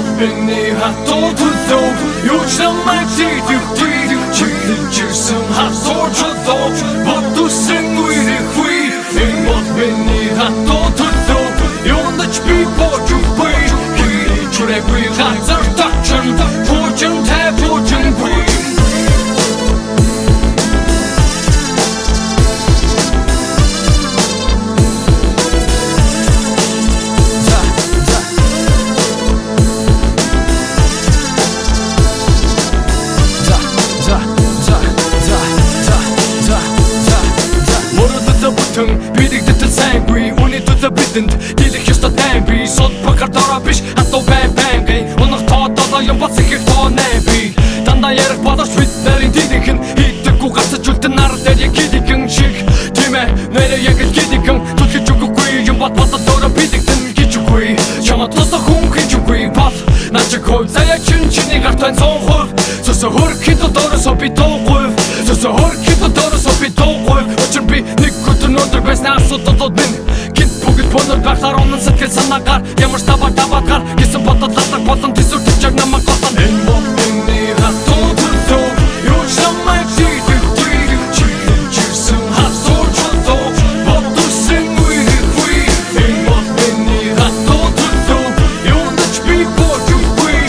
бол миний хатуу төлөө юу ч намайг зийдвгүй чиглэлжсэн хасуучлоо бодусэн үерэхгүй энэ бол миний хатуу төлөө юундаж би боожгүй чүрэггүй газар тачсан пуужин тэпуужингүй Bidik de sangui, uni to the bident. Dilik just a dambi, sod pakardara bish, hato bang bang. Onach taat dat je wat zich to nebi. Dan da jerk wat als wit der in didiken. Hit de koekas het jult naar der je kidiken chick. Time, nee de je kidiken. Tot je juku kui, je wat dat door een bidik den kichukui. Chama tos de hum kichukui pat. Na je koi, zij je chin ik hart en zo'n golf. Zo hoor kind tot door zo pitogolf. Zo hoor kind tot door zo pitogolf. Wat je bi Өнөөдөр байснаа асуудлууд минь гинт бүгд бонор байхаар онон сэтгэл санаагаар ямар ч табаатгаар гэсэн бодол татдаг болон төсөвтөж яг намайг голтон энэ бол миний хатуу төлөө юу ч намайг зийдвгүй чиглэлжсэн хасуучлоо бодусэн үерэхгүй энэ бол миний хатуу төлөө юундаж би боожгүй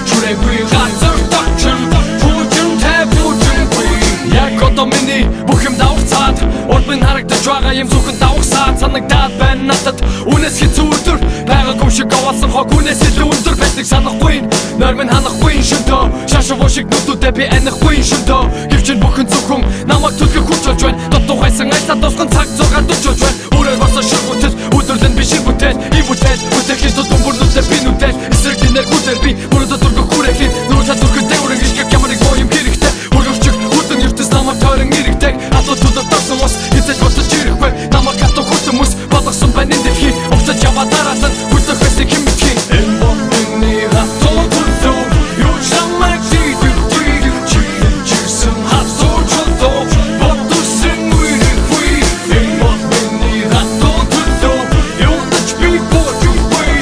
чүрэггүй газар тачсан пуужин тэпуужингүй яг одоо миний бүх юм давхцаад Орбын харагдаж байгаа юм зүхэн давхсаад санагдаад байна надад Үнэс хэцүү өдөр байгаагүй шиг авалсан хог үнэс илүү өндөр байдгийг санахгүй Нойр минь ханахгүй шөнтөө Шашуу шиг нүдүүдэд би анихгүй шөнтөө Гэвч бүхэн зөвхөн намайг түлхэх хүч болж байна Дот тухайсан айсаа тосгон цаг зургаад дучиж байна Үрээр басан ширгүүтэд өдөрлөн би ширгүүтэд Ивүүтэд үтэхээс тутун бүрнүүдэд би нүдэд Эсрэг динэр хүтэр би бүрөдө дургах хүрэхин Нүүрсаа дургөтэй үрэн гიშгэх ямар нэг боём хэрэгтэй Үрөвчг үтэн ертөс намайг тойрон ирэгдэг Атлууд түлхэх тарсан ус Эцэж бодож ирэхгүй намайг хатуу хүтэмүс Бодгосон байна энэ дэлхий Угтаж яваа дараатан хүлдэх байсан хэм битгий Энэ бол миний хатуу төлөө Юу ч намайг зийдвгүй чиглэлжсэн хасуучлоо бодусэн үерэхгүй Энэ бол миний хатуу төлөө юундаж би боожгүй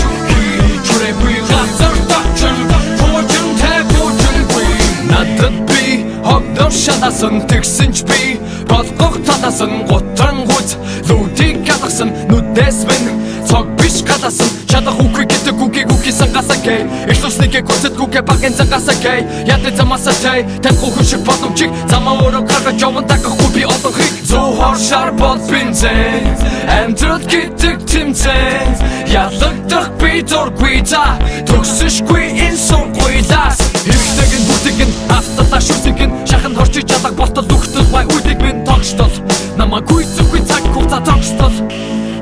чүрэггүй газар тачсан пуужин тэпуужингүй Надад би хогдор шатасан тэгсэн ч би Болгох татасан гутран гуц Лүүдийг катасан нүдэс минь Цог биш катасан Чадах үгүй гэдэг үгүй сангасакэй Ишлусныг гүцэд гүгэ багэн сангасакэй Яд замасатай Тэнгу хүшиг боломжиг Замаа өөрөө гаргаж яван тагахгүй би олон хийг Зүү хоршаар бол бинзэн Амьдрал гэдэг тэмцэн Ялагдах би дургүй за Төгсөшгүй энэ сургуйлаас Хэрэгтэйг нь бүтэг нь авталаа шүсэг нь Шахан хорчиж чадах болтол үхтэл бай үдэг минь тогштол Намайг үйцэхгүй цаг хугацаа тогштол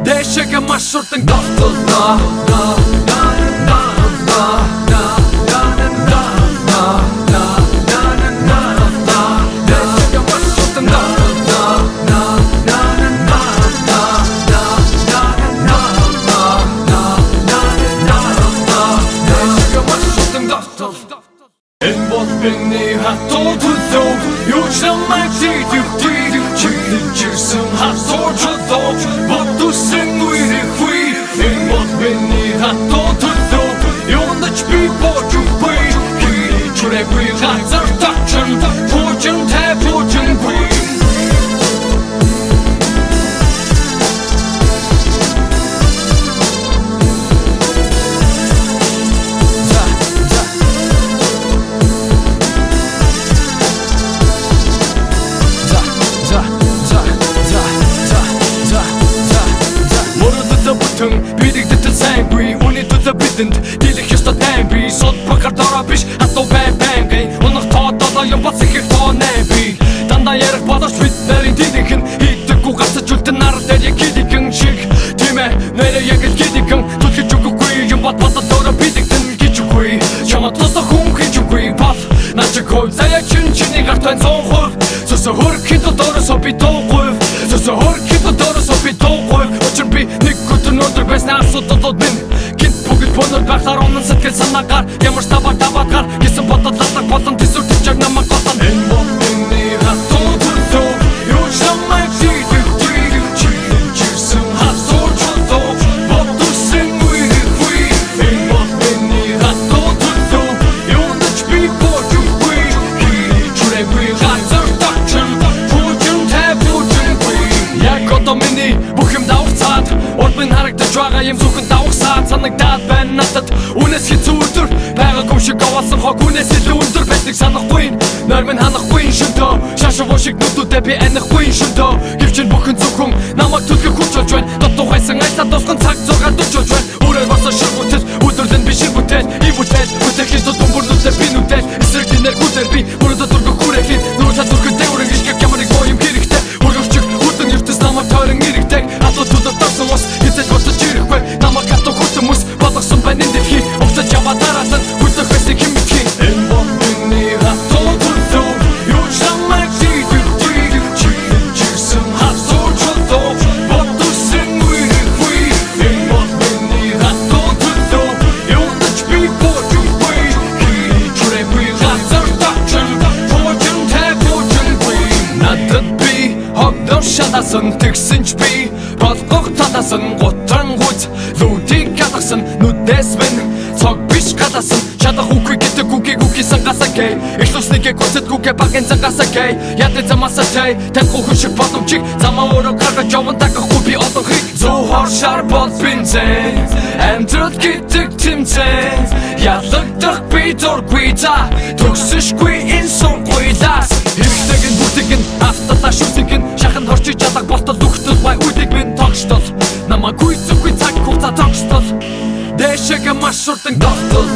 Дэшэгэ маш урдан голтол Энэ бол миний хатуу төлөө юу ч намайг зийдвгүй чиглэлжсэн хасуучлоо бодусэн үерэхгүй Энэ бол миний хатуу төлөө юундаж би боожгүй чүрэггүй газар тачсан пуужин тэпуужингүй Bidik de sangui, uni to the bident. Dilik just a dambi, sod pakardara bish, hato bang bang. Onach taat dat je wat zich to nebi. Dan da jerk wat als wit der in didiken. Hit de koekas het jult naar der je kidiken chick. Time, nee de je kidiken. Tot je juku kui, je wat dat door een bidik den kichukui. Chama tos de hum kichukui pat. Na je koi, zij je chin ik hart en zo'n golf. Zo hoor kind tot door zo pitogolf. Zo hoor kind tot door zo pitogolf. Wat je bi Өнөөдөр байснаа асуудлууд минь гинт бүгд бонор байхаар онон сэтгэл санаагаар ямар ч табаатгаар гэсэн бодол татдаг болон төсөвтөж яг намайг голтон Энэ бол миний хатуу төлөө юу ч намайг зийдвгүй чиглэлжсэн хасуучлоо бодусэн үерэхгүй Энэ бол миний хатуу надад үнэс хэцүү өдөр байгаагүй шиг аваасан хог үнэс илүү өндөр байдаг санахгүй нойр минь ханахгүй шөнтөө шашуу шиг нүдүүдээ би анихгүй шөнтөө гэвч бүхэн зөвхөн намайг түлхэх хүч болж байна дотугайсан айсаа тусган цаг 6:40 болж байна өөрөө босоо ширгүүтэл өдөрлөн би ширгүүтэл ивүүтэл бүтэхийн тутамбурлуудаа би нүдэл эсрэгнэр хүлэр би бүрдө дургах хүрээхин нууцаа дургах дэврэн гişгэх ямарыг боём хэрэгтэй өргөвчг хүтэн ертөс намайг тойрон ирэгдэг атуудад тасан ус хэзээ боцож ирэхгүй намайг хатуу хүтэмс болгосон байна энэ дэлхий уцаж яваа дараасан хүтэх хэсэг юм битгий энэ бол миний хатуу төлөө юу чамайг зийдэг чиглэн чирсэн хатуу төлөө бодсон үегүй энэ бол миний хатуу төлөө юу ч би бодгүй чүрэгүй хатуу тачсан почон тэпочон надад би хогдож шатасан тэгсэн ч би болгох татасан готран гүц лүүдийг катасан нүдэс минь цог биш катасан чадах үгүй гэдэг үгүй сангасакэй ихлусныгээ гүцэдгүйгээ багэн сангасакэй ядэ замасатай танхуу хүшиг боломжийг замаа өөрөө гаргаж яван тагахгүй би одоо хийг зөөхөр шар бол бинзэн амтрал гэдэг тэмцэн ялагдах би дургүй за төгсөшгүй энэ сонгуйлаас хэрэгтэйгэн бүтэгэн автоташ үсэгэн шахан хорчиж чадах болтол зүгтэл бай үдэг минь тогштол намайг үгүй цаг хугацаа тогштол дэшэгэ маш урдан тогтол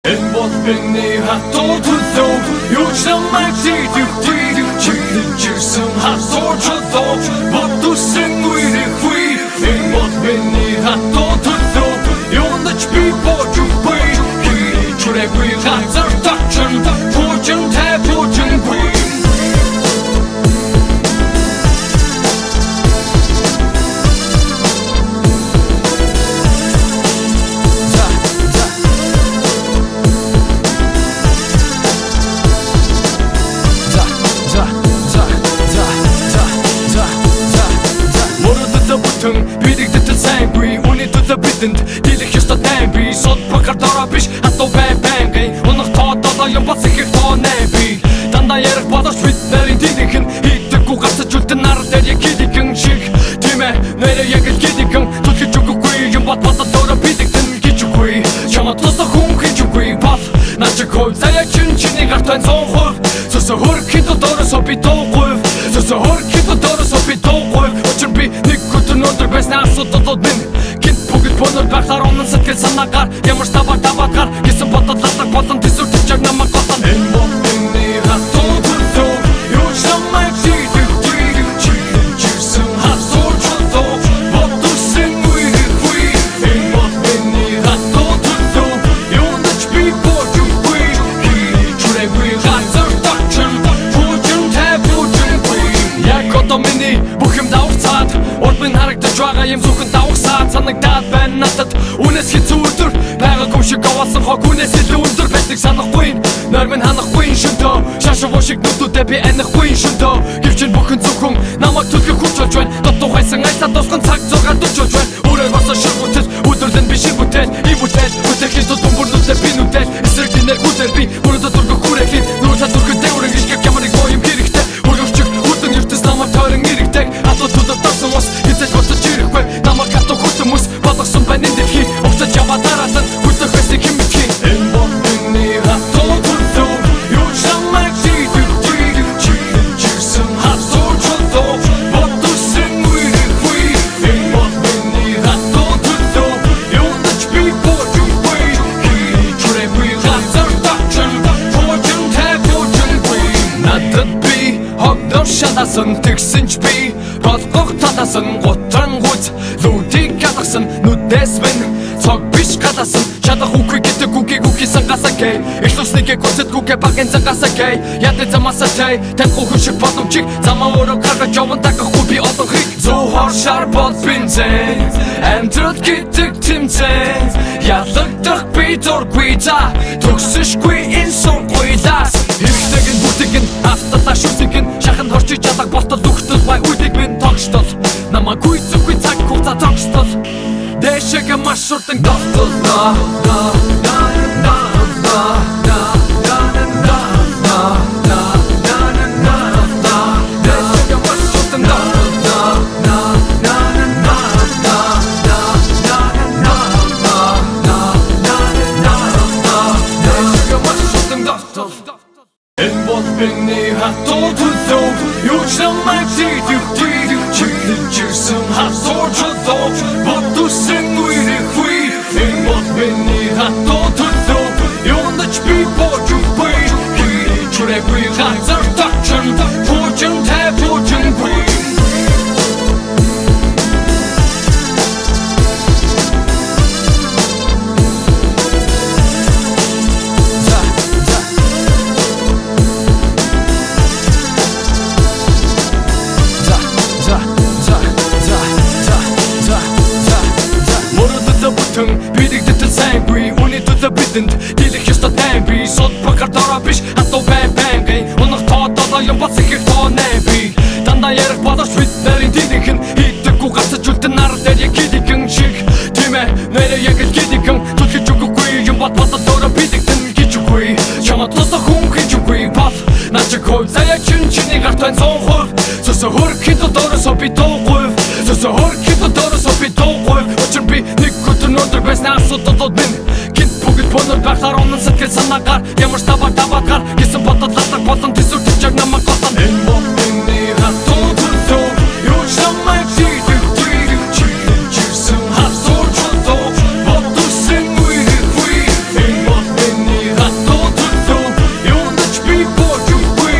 энэ бол миний хатуу төлөө юу чамайг зийдэг чиглэн чирсэн хатуу төлөө бодсон үегүй энэ бол миний хатуу төлөө юу ч би бодгүй чүрэгүй хатуу тачсан почон тэпочон Бидэгдэтэл сайнгүй үний төлөө бидэнд дийлэх ёстой таймби сод прокартора биш хатуу бай унах тоодоо юм бас их тоо нэби дандаа ярих бодож бид нарийн дийнхэн хийдэггүй гацаж үлдэн нар дээр яг хийдэгэн шиг тийм ээ нэрээ яг л хийдэгэн түлхэж үгүй юм бодоод өөрөө бидэгдэн гэж үгүй чамд тусах хүн гэж үгүй бол наач хой заяа чиний гартан 100% сөсө хөрөхийн доороосоо би дуугүй сөсө хөрөхийн доороосоо би дуугүй учир би нэг өнөөдөр байснаа асуудал минь гинт бүгд бонор байхаар онон сэтгэл санаагаар ямар ч табаад гэсэн бодол латаг болон төсөвч яг намайг голон энэ бол миний хатуу төлөө юу чамайг зийдэг чиглэн чирсэн хатуу төлөө бодсон үегүй энэ бол миний хатуу төлөө юу ч би бодгүй чүрэгүй хатуу тачсан почон тэпочон яг одоо миний бүх юм давцаад урдын харагдаж байгаа юм зөвхөн давхсаад санагдаад байна надад үнэс хэцүү өдөр байгаагүй шиг аваасан хог үнэс илүү өндөр байдаг санахгүй нойр минь ханахгүй шөнтөө шашуу шиг нүдүүдээ би анихгүй шөнтөө гэвч бүхэн зөвхөн намайг түлхэх хүч болж байна дотугайсан айсаа тусган цаг 6:40 болж байна өөрөө босоо ширгүүтэл өдөрлөн би ширгүүтэл ивүүтэл бүтэхийн тутамбурлуудаа би нүдэл эсрэгнэр хүлэр би бүрдө дургах хүрээхин нууцаа дургах дэврэн гişгэх ямарыг боём хэрэгтэй өргөвчг хүтэн ертөс намайг тойрон ирэгдэг атуудад тасан ус хэзээ боцож ирэхгүй намайг хатуу хүтэмс болгосон байна энэ дэлхий уцаж яваа дараасан хүтэх хэсэг юм битгий энэ бол миний хатуу төлөө юу чамайг зийдэг чиглэн чирсэн хатуу төлөө бодсон үегүй энэ бол миний хатуу төлөө юу ч би бодгүй чүрэгүй хатуу тачсан почон тэпочон надад би хогдож шатасан тэгсэн ч би болгох татасан готран гүц лүүдийг катсан нүдэс минь цог биш катасан чадах үгүй гэдэг үгүй сангасакэй ихлусныгээ гүцэдгүйгээ багэн сангасакэй ядэ замасатай танхуу хүшиг боломжийг замаа өөрөө гаргаж яван тагахгүй би одоо хийг зөөхөр шар бол бинзэн амтрал гэдэг тэмцэн ялагдах би дургүй за төгсөшгүй энэ сонгуйлаас хэрэгтэйгэн бүтэгэн автоташ үсэгэн шахан хорчиж чадах болтол зүгтэл бай үдэг минь тогштол намайг үгүй тогтол дэшегэ маш урдан тогтол Миний хатуу төлөв юу ч намайг зүйдэх чиглэлжсэн хасуучдоо бодусэн үерэхгүй энэ бол миний хатуу төлөв юундч би боожгүй чүрэггүй газар тачсан пүүжин тэпүүжингүй Бидэг дэтэл сайнгүй Үний төлөө бидэнд дийлэх ёстой таймби Сод прокартора биш хатуу бай-бай Унах тоодолоо юм бас ихэр тоонай би Дандаа ярих болооч бид нарийн дидих нь Хийдэггүй гацаж үлдэн нар дээр яг гидикэн шиг Тийм ээ нэрээ яг л гидикэн Түлхэж үгүйгүй юм бат батал төрө бидэгтэн гэж үгүй Чамд тусаа хүн хийж үгүй бол Начиг хой заяа чиний гарт байна 100% Сөсө хөрөхийн тодоросоо би дуугүй Сөсө хөрөхийн тодоросоо би дуугүй Учир би нэг өнөөдөр байсны асуудлууд минь гинт бүгд бонор байхаар унан сэтгэл санаагаар ямар ч таваад гэсэн бодол латаг болон төсөв төчөг намайг голтон энэ бол миний хатуу төлөв юу ч намайг зүйдэх чиглэлжсэн хасуучдоо бодусэн үерэхгүй энэ бол миний хатуу төлөв юундч би боожгүй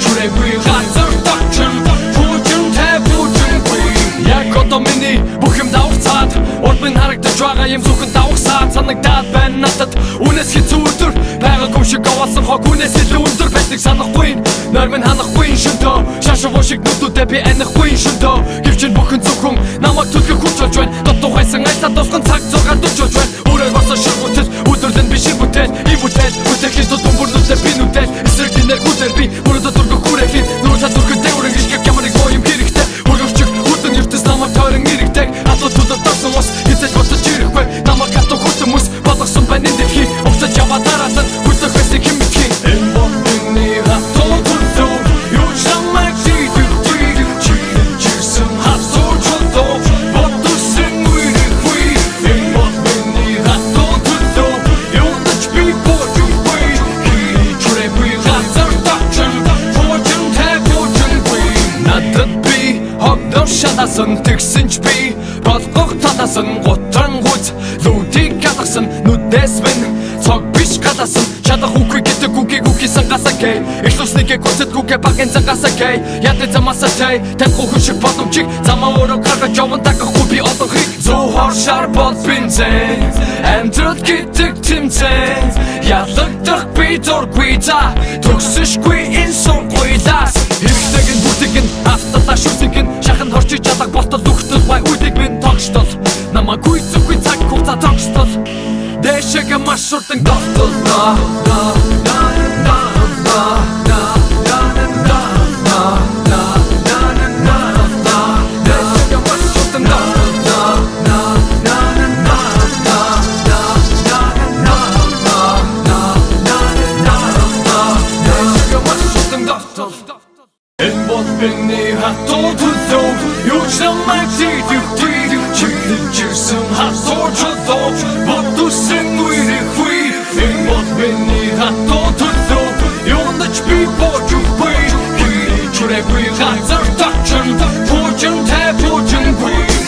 чүрэггүй газар тачсан пүүжин тэпүүжингүй яг одоо миний бүх юм давхцаад Урбын харагдаж байгаа юм зүхэн давхсаад санагдаад байна надад Үнэс хэцүү өдөр байгаагүй шиг авалсан хог Үнэс илүү өндөр байдгийг санахгүй Нойр минь ханахгүй шөнтөө Шашуу шиг нүдүүдээ би анихгүй шөнтөө Гэвч бүхэн зөвхөн намайг түлхэх хүч болж байна Дот тухайсан айсаа тосгон цаг зургаад дучж байна Үрээ босоо ширгүүтэл өдөрлөн би ширгүүтэл Ивүүтэл үтэхийн тутун бүрнүүдээ би нүдэл Эсрэг динэр гүтэр би бүрөдө дургөх хүрэхин Нүүрсаа дургën дэврэн гიშгэх ямар нэг боём хэрэгтэй Үрөвчг үтэн ертөс намайг тойрон ирэгдэг Атлууд түлэр тарсан ус Хитэж бодож ирэхгүй намайг хатуу хүтэмүс Болгосон байна энэ дэлхий Угтаж яваа дараатан хүлдэх байсан хэм битгий Энэ бол миний хатуу төлөв юу ч намайг зүйдэх чиглэлжсэн хасуучдоо бодусэн үерэхгүй Энэ бол миний хатуу төлөв юундч би боожгүй чүрэггүй газар тачсан пүүжин тэпүүжингүй Надад би хогдор шатасан тэгсэн ч би болгох таласан гутран гуйц лүүдийг галгасан нүдээс минь цог биш галасан чадах үгүй гэдэг үгүй сангасакэй ихлүүснийгээ гүцэтгүйгээ багын зангасакэй яд замасатай тэхгүй хүн шиг боломжийг замаа өөрөө гаргаж яван тагахгүй би олон хийг зүү хоршаар бол бинзэн амьдрал гэдэг тэмцэн ялагдах би дургүй за төгсөшгүй энэ сургуулиас хэрэгтэй гэн бүтэг гэн авталаа шүтгэн шахан хорчиж чадах болтол өгтөл бай үдэг минь тогтол намайг үгүй цаг хугацаа тогтол дэшегэ маш урдан тогтол Энэ бол миний хатуу төлөв юу ч намайг зүйдэх чиглэлжсэн хасуучдоо бодусэн үерэхгүй Энэ бол миний хатуу төлөв юундч би боожгүй чүрэггүй газар тачсан пүүжин тэпүүжингүй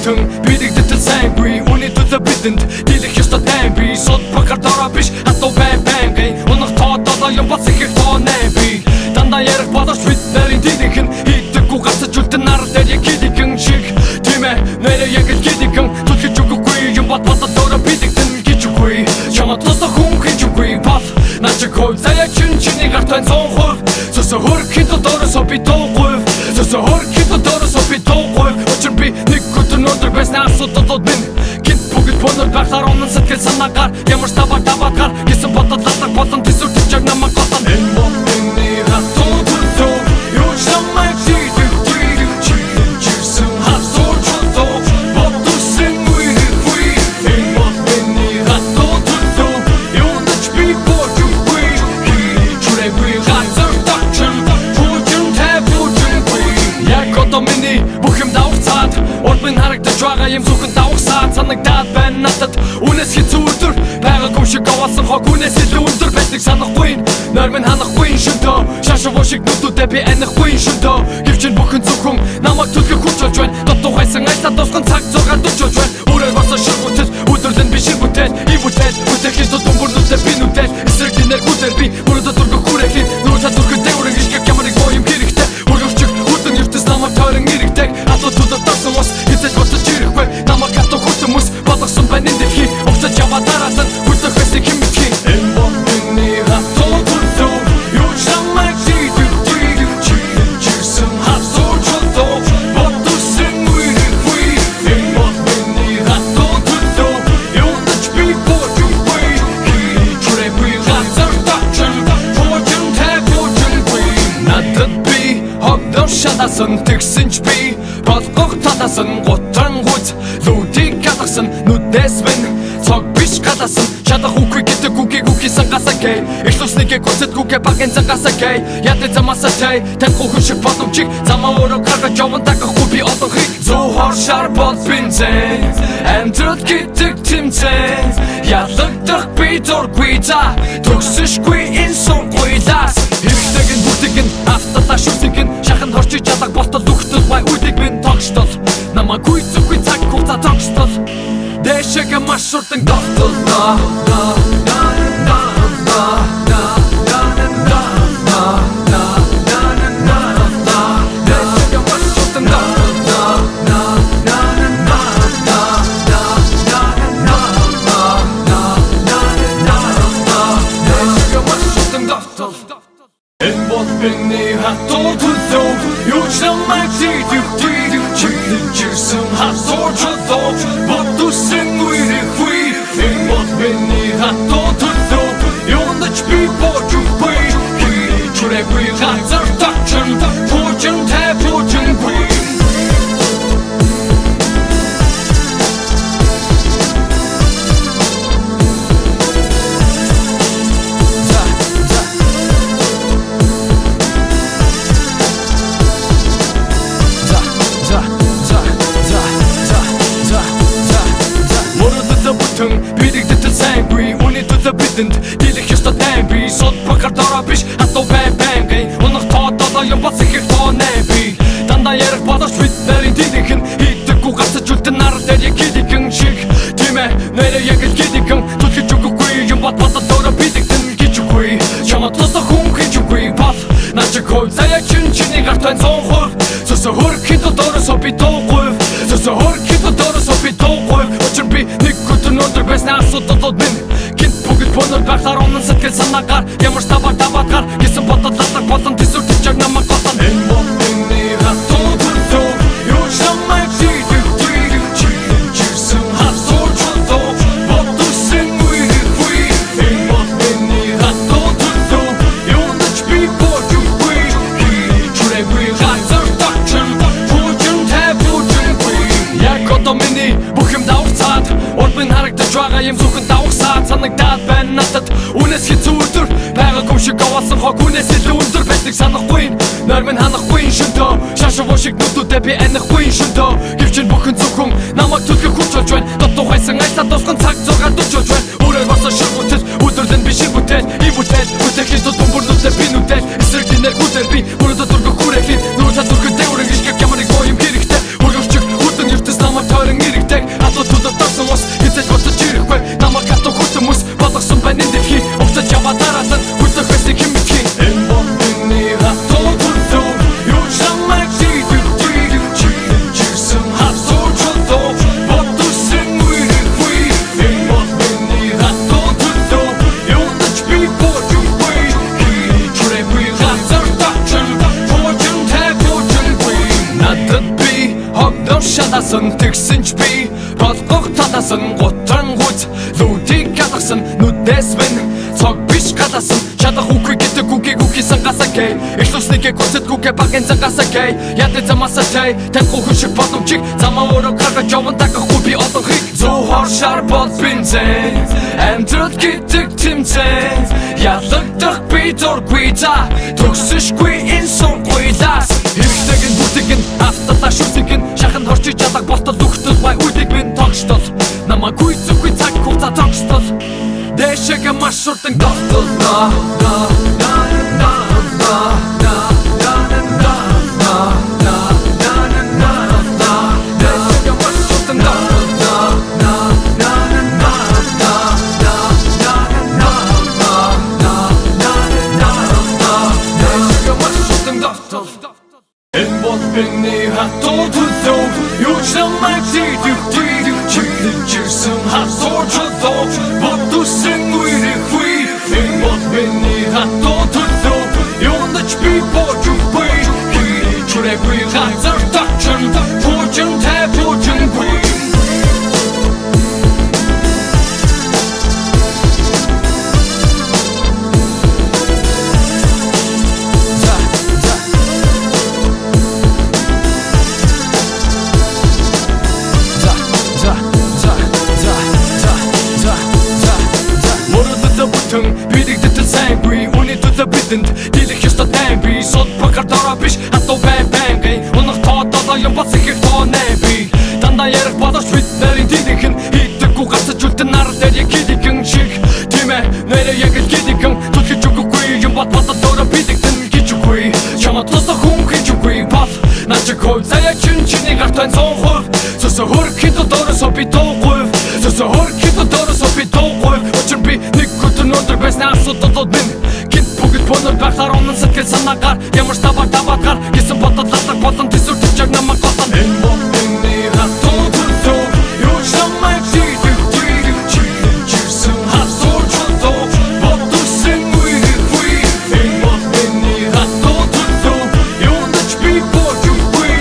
Бидэг дэтэл сайнгүй Үний төлөө бидэнд дийлэх ёстой таймби Сод прокартора биш хатуу бай-бай Унах тоодолоо юм бас ихэр тоонай би Дандаа ярих болооч бид нарийн дидих нь Хийдэггүй гацаж үлдэн нар дээр яг гидикэн шиг Тийм ээ нэрээ яг л гидикэн Түлхэж үгүйгүй юм бат батал төрө бидэгтэн гэж үгүй Чамд тусаа хүн хийж үгүй бол Начиг хой заяа чиний гарт байна 100% Сөсө хөрөхийн хито дооросоо би тоогүй Зөвсө хор хито дооросоо би тоогүй Учир би нэг өдөр өндөр байсны асуудлууд минь Гинт бүгд понор байхлаар онон сэтгэл санаагаар Ямар табар табагаар Гэсэн бодол латаг болон төсөв төвчаг намайг готон Энэ бол миний хатуу төлөө Юу ч намайг зийдэг дийдэг Чилэн чирсэн хасуу чулоо Бодусын үегүй Энэ бол миний хатуу төлөө Юунач би божугүй Хий чүрэггүй газар тагчин Пүүжин тэпүүжингүй Яг одоо миний бүх юм давхцаад Урд минь харагдаж байгаа юм сүхэн давхсаад Санагдаад байна надад Үнэс хэцүү өдөр байгаагүй шиг авалсан хог Үнэс илүү өндөр байдаг санахгүй Нойр минь ханахгүй шөнтөө Шашуу шиг нүдүүдээ би анихгүй шөнтөө Гэвчин бүхэн зөвхөн намайг төлгөх хүч болж байна Дотоо хайсан айслаа тусган цаг зургаад дучулж байна Үрээр басан ширгүүтэл өдөрлөн би ширгүүтэл Ивүүтэл үтэхээс тутумбурнуудээ би нүдэл Эсрэглинээр хүдэр би мөрөдө дургөх хүрээхин Нүүрсаа дургөтэй үрэн гიშгэх ямарыг боём хэрэгтэй Үргөвчөг хүтэн ертөс намайг тойрон ирэгдэг Атлуудуудад тарсан ус хэзээ бодож ирэхгүй Намайг хатуу хүтэн мус болгосон байна энэ дэлхий Угтаж яваа дараалан хүлдэх байсан хэм битгий Энэ бол миний хатуу төлөө Юу ч намайг зийдэг дийдэг Чилэн чирсэн хасуу чулоо Бодусын үегүй Энэ бол миний хатуу төлөө Юунач би божугүй Хий чүрэггүй газар тагчин Пүүжин тэпүүжингүй Надад би хогдов шатасан Тэгсэн ч би болгох татасан Гутран гуйц лүүдийг гадагсан Нүднээс минь цог биш гадасан Чадах үгүй гэдэг үгийг үгийсэн гасагэй Их тусныг хүсэт гүгэ багын загасагэй Яд замасаа тэй Танху хүн шиг боломжийг Замаа өөрөө гаргаж яван тагахгүй би одохыг Зүү хоршаар бол бинзэн Амьдрал гэдэг тэмцэн Ялагдах би дургүй за Төгсөшгүй энэ сургуйлаас Хэрэгтэйг нь бүгдийг нь авталаа шүсийг нь Шахан хорчиж ялаг болтол үхтэл бай үдийг минь тогштол Намайг үйцэхгүй цаг хугацаа тогштол Дэшэгэ маш урдан довтол Энэ бол миний хатуу төлөө Юу ч намайг зийдэг дийдэг Чилэн чирсэн хасуу чулоо Бодусын үегүй Энэ бол миний хатуу төлөө Юунач би божугүй Хий чүрэггүй газар тагчин Пүүжин тэпүүжингүй Бидэгдэтэл сайнгүй Үний төлөө бидэнд дийлэх ёстой тайм би Сод бахар дороо биш хатуу бай-бай Унах тоо долоо юм бас ихэр тоо най би Дандаа ярих болооч бид нарийн дийлэх нь Хийдэггүй гацаж үлдэн нар дээр яг гидэгэн шиг Тийм ээ нэрээ яг л гидэгэн Түлхэж үгүй юм бод бодол өөрөө бидэгдэн гэж үгүй Чамд тусах хүн гэж үгүй бол Начиг хой заяа чиний гарт байна 100%. Зөвсө хөрх хито дооросоо би тоогүй Зөвсө хөрх хито дооросоо би тоогүй Учир би нэг өдөр өндөр байсны асуудлууд минь Гинт бүгд понор байхлаар онон сэтгэл санаагаар Ямар табар табагаар Гэсэн бодол латаг болон төсөв төвчаг намайг готон Энэ бол миний хатуу төлөө Юу ч намайг зийдэг дийдэг Чилэн чирсэн хасуу чулоо Бодусын үегүй Энэ бол миний хатуу төлөө Юунач би божугүй Хий чүрэггүй газар тагчин Пүүжин тэпүүжингүй Яг одоо миний бүх юм давхцаад Урд минь харагдаж байгаа юм сүхэн давхсаад Санагдаад байна надад Үнэс хэцүү өдөр байгаагүй шиг авалсан хог Үнэс илүү өндөр байдаг санахгүй Нойр минь ханахгүй шөнтөө Шашуу шиг нүдүүдээ би анихгүй шөнтөө Гэвчин бүхэн зөвхөн намайг төлгөх хүч болж байна Дотоо хайсан айслаа тусган цаг зургаад дучулж байна Үрээр басан ширгүүтэл өдөрлөн би ширгүүтэл Ивүүтэл үтэхээс тутумбурнуудээ би нүдэл Эсрэглинээр хүдэр би мөрөдө дургөх хүрээхин Нүүрсаа дургөтэй үрэн гიშгэх ямарыг боём хэрэгтэй Үргөвчөг хүтэн ертөс намайг тойрон ирэгдэг Атлуудуудад тарсан ус хэзээ бодож ирэхгүй Намайг хатуу хүтэн мус болгосон байна энэ дэлхий Угтаж яваа дараалан хүлдэх байсан хэм битгий Энэ бол миний хатуу төлөө Юу ч намайг зийдэг дийдэг Чилэн чирсэн хасуу чулоо Бодусын үегүй Энэ бол миний чадасан тэгсэн ч би болгох таласан гутран гүз лүүдийг гадагсан нүдээс минь цог биш гадасан чадах үгүй гэдэг үгүй сангасакэй их луснике гүцэдгүйгээ багын зангасакэй яд замасатай танхуу хүчиг боломжийг замаа өөрөө гаргаж явна дагахгүй би одохыг зөөхөр шар бол бинзэн амьдрал гэдэг тэмцээн ялагдах би дургүй за төгсөшгүй энэ сургуулиас хэрэгтэйгэн бүтэгэн авталаа шүсэгэн шахан хорчиж чадах болтол үхтэл бай үдэг минь тогштол намайгүй зүггүй цаг хугацаа тогштол дэшэгэ маш урдан тогтол Beni hatta tutup Yuşlamak çiğdikti Çiğdikçirsin ha sorçutuk Batuşsun uyrekvi Enbot beni hatta tutup Yondaç bir borcuk bey Kiri çürekvi hazır takçın Poçun te poçun bey Birlikte tillsammans, unnit utav biddent Dilek just att näbi, sånt plockar dara bish Att då bang grej, hon har tatat och jobbat säkert på näbi Tanda järk badar svitt när in tidiken Hittar kokast att julten när där jag kidiken Chick, timme, när jag jägget kidiken Tutki chukukui, jobbat patat dara bidikten Kichukui, chama tosta hon kichukui Pat, natcha kod, säga chun-chun i gartan som sjöv Så så hurkit och dara så bit och sjöv Så hurkit och dara så bit och sjöv Och chun bi, Өнөөдөр байснаа асуудлууд минь гинт бүгд бонор байхаар онон сэтгэл санаагаар ямар таваатгаар гэсэн бодол латаг болон төсөвтөж яг намайг голон энэ бол миний хатуу төлөө юу ч намайг чийдэггүй чийдэгчсэн хасуу чулуу бодсон үегүй энэ бол миний хатуу төлөө юундч би бодгүй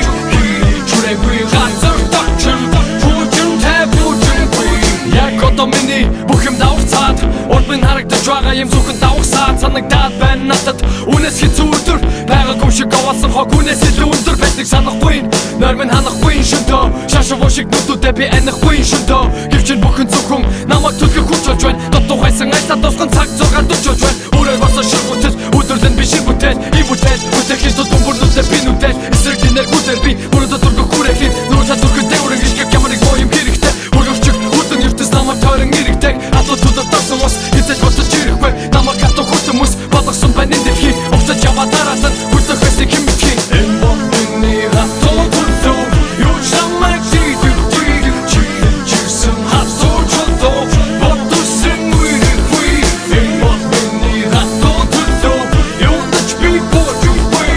чүрэггүй газар тачсан пүүчэн тэпүүчэнгүй яг одоо миний бүх юм давцаад Урбын харагдаж байгаа юм зүхэн давхсаад санагдаад байна надад Үнэс хэцүү өдөр байгаагүй шиг авалсан хог үнэс илүү өндөр байдгийг санахгүй Нойр минь ханахгүй шөнтөө Шашуу шиг нүдүүдэд би анихгүй шөнтөө Гэвч бүхэн зөвхөн намайг түлхэх хүч болж байна Дот тухайсан айсаа тосгон цаг зургаад дучиж байна Үрээр босоо ширгүүтэл өдөрлөн би ширгүүтэл Ивүүтэл үтэхийн тутун бүрнүүтэй би нүтэл Эсрэг динэр гүтэр би бүрөдө дургөх хүрэхин Нүүрсаа дургën дэврэн гიშгэх ямар нэг боём хэрэгтэй Үрөвчг үтэн ертөс намайг тойрон ирэгдэг Атлууд түлэр тарсан ус Эцэж бодож ирэхгүй намайг хатуу хүтэмүс Болгосон байна энэ дэлхий Угтаж яваа дараатан хүлдэх байсан хэм битгий Энэ бол миний хатуу төлөө Юу ч намайг чийдэггүй чийдэгчсэн хасуу чулуу Бодсон үегүй Энэ бол миний хатуу төлөө Юундч би бодгүй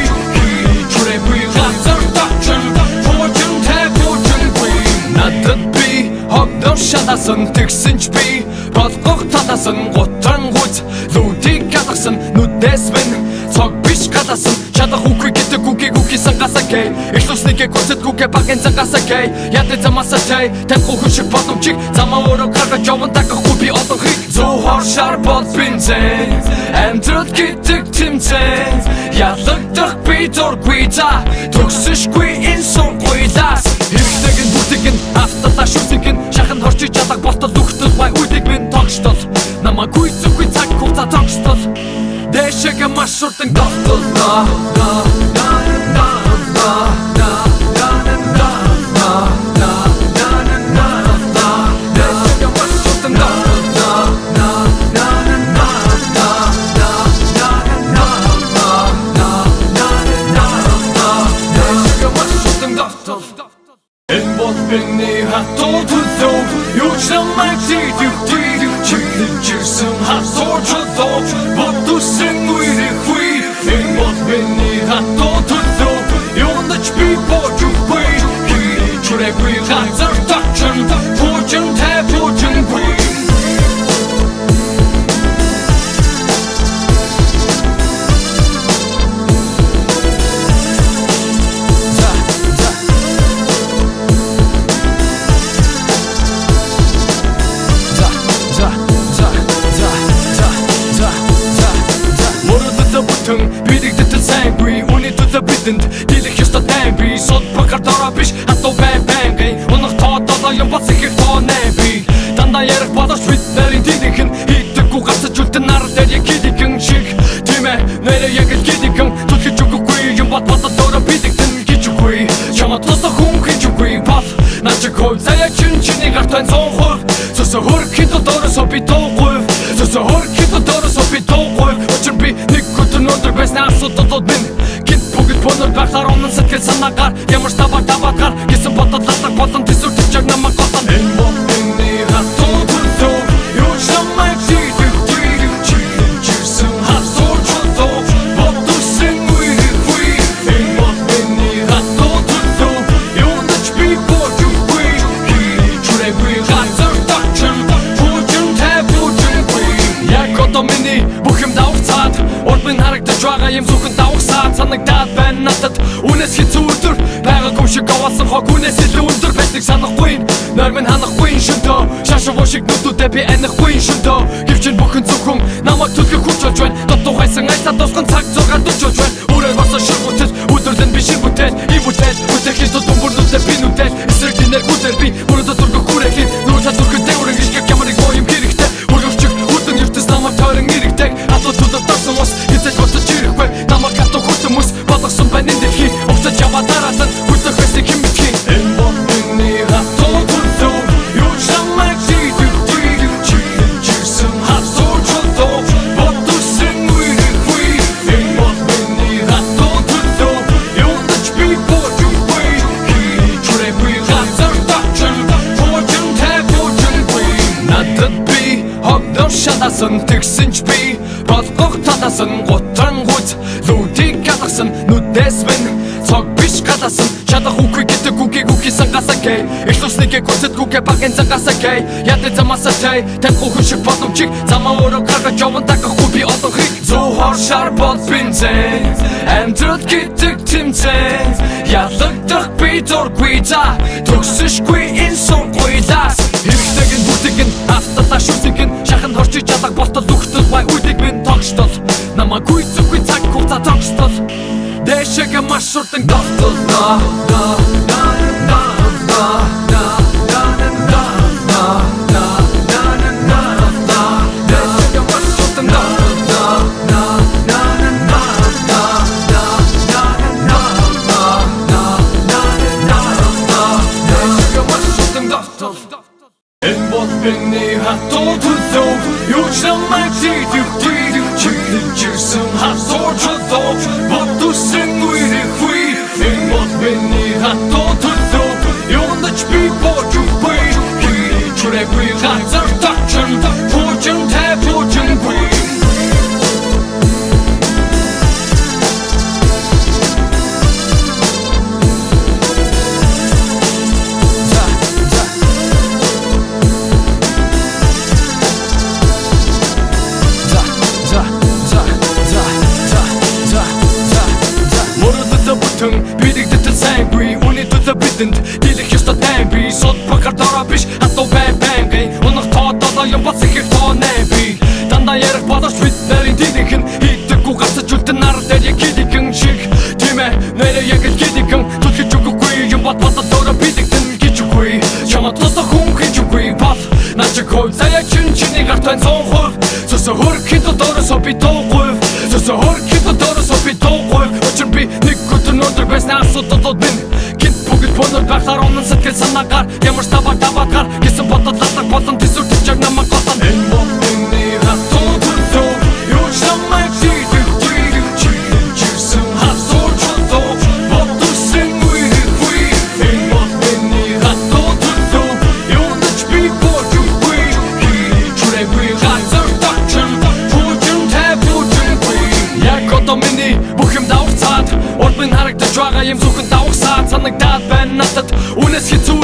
чүрэггүй газар тачсан Поочон тэпүүчэнгүй Надад би хогдор шатасан тэгсэн ч би болгох таласан гутран гүз лүүдийг гадагсан нүдээс минь цог биш гадасан чадах үгүй гэдэг үгүй сангасакэй их луснике гүцэдгүйгээ багын зангасакэй яд замасатай танхуу хүчиг боломжийг замаа өөрөө гаргаж явна дагахгүй би одохыг зөөхөр шар бол бинзэн амьдрал гэдэг тэмцээн ялагдах би дургүй за төгсөшгүй энэ сургуулиас хэрэгтэйгэн бүтэгэн авталаа шүсэгэн шахан хорчиж чадах болтол үхтэл бай үдэг минь тогштол намайгүй зүггүй цаг хугацаа тогштол дэшэгэ маш урдан тогтол Энэ бол миний хатуу төлөө юу ч намайг чийдэггүй чийдэгчсэн хасуу чулуу бодсон үегүй Энэ бол миний хатуу төлөө юундч би бодгүй чүрэггүй газар тачсан пүүчэн тэпүүчэнгүй бидэнд дийлэх ёстой тайм би сод прокартора биш хатуу бай унах тоодоо юм бац их тонэ би дандаа ярих бодож бид нарийн дийнх нь хийдэггүй гацж үлдэн нар дээр яг хийдэгэн шиг тийм ээ нэрээ яг хийдэгэн түлхэж өгөхгүй юм бат бодолоор бидэгтэн гэж үгүй чамд тусах хүн гэж үгүй бат начиг хой заяа чиний гартан цонхор сөсө хөрхид дооросо би тоогой сөсө хөрхид дооросо би тоогой очир би нэг өдөр өндөр байснаа асуудал минь гинт бүгд понор байхаар онон сэтгэл санаагаар ямар табагар гэсэн бодол латаг болон төсөв төчөг намайг готон энэ модны хатуу төсөв юу чамайг чийдэг чийсэн хатуу төсөв бодсон үгүй энэ модны хатуу төсөв юу нач би бодгүй чүрэггүй хатуу төсөв бүжин тэбүжингүй яг одоо миний бүх юм давцаад урд минь харагдаж байгаа юм зөвхөн давхсаад санагдаад байна надад үнэс хэцүү байгаагүй шиг авасан хог үнэс илүү өндөр байдаг санахгүй нойр минь ханахгүй шөнтөө шашуу шиг нүдүүдээ би анихгүй шөнтөө гэвч бүхэн зөвхөн намайг түлхэх хүч болж байна дутуугайсан айсаа тусган цаг зургаад дучиж байна өөрөө басан ширгүүтэл өдөрлөн би ширгүүтэл ивүүтэл үтэхээс дүмбүрнүүдээ би нүдэл эсрэг динэр хүдэр би бүрдө дургах хүрээхин нүүрсаа дүрхтэй өрөн гიშгэх ямарыг боём хэрэгтэй өргөвчөг хүрдэн ертөс намайг тойрон ирэгдэг атуу тулд тасан ус хэзээ бодож ирэхгүй намайг хатуу хүртэмүс болгосон байна энэ дэлхий угтаж яваа дараалан хүрдэх байсан хэм битгий энэ бодны хатуу төсөв юу чамайг чийдэг чийсэн хатуу төсөв бодсон үгүй энэ бодны хатуу төсөв юу нач би бодгүй чүрэггүй хатуу төсөв бүжин тэбүжингүй надад би хогдом шатасан тэгсэн ч би болгох татасан готран гүз лүүдийг галгасан нүдээс минь цог биш галасан чадах үгүй гэдэг үгүй сангасакэй их тусныг гүцэдгүйгээ багын сангасакэй ядэ замасатай танхуу хүн шиг боломжийг замаа өөрөө гаргаж яван тагахгүй би одоо хийг зүү хоршаар бол бинзэн амьдрал гэдэг тэмцэн ялагдах би дургүй за төгсөшгүй энэ сургуулиас хэрэгтэйг нь бүгдийг нь авталаа шүсгэн шахан хорчиж чадах болтол үхтэл бай үдэг минь тогштол намайг үгүй цаг хугацаа тогштол дэшэгэ маш урдан готол энэ бодны хатуу төсөв юу чамайг чийдэг чийсэн хатуу төсөв бодсон үгүй энэ бодны хатуу төсөв юу нач би бодгүй чүрэггүй хатуу төсөв бүжин тэбүжингүй бидэгдэтэл сайнгүй үний төлөө бидэнд дийлэх ёстой тайм би сод прокартора биш хатуу бай унах тоодоо юм бац их тонэ би дандаа ярих бодож бид нарийн дийнх нь хийдэггүй гацж үлдэн нар дээр яг хийдэгэн шиг тийм ээ нэрээ яг хийдэгэн түлхэж өгөхгүй юм бат бодолоор бидэгтэн гэж үгүй чамд тусах хүн гэж үгүй бат начиг хой заяа чиний гартан цонхор сөсө хөрхид дооросо би тоогой сөсө хөрхид дооросо би тоогой очир би нэг өдөр өндөр байснаа асуудал минь гинт бүгд понор байхаар онон сэтгэл санаагаар ямар табагар гэсэн бодол латаг болон төсөв төчөг намайг готон энэ бодны хатуу төсөв юу чамайг чийдэг чийсэн хатуу төсөв бодсон үгүй энэ бодны хатуу төсөв юу нач би бодгүй чүрэггүй хатуу төсөв бүжин тэбүжингүй яг одоо миний бүх юм давцаад урд минь харагдаж байгаа юм зөвхөн давхсаад санагдаад байна надад үнэс хэцүү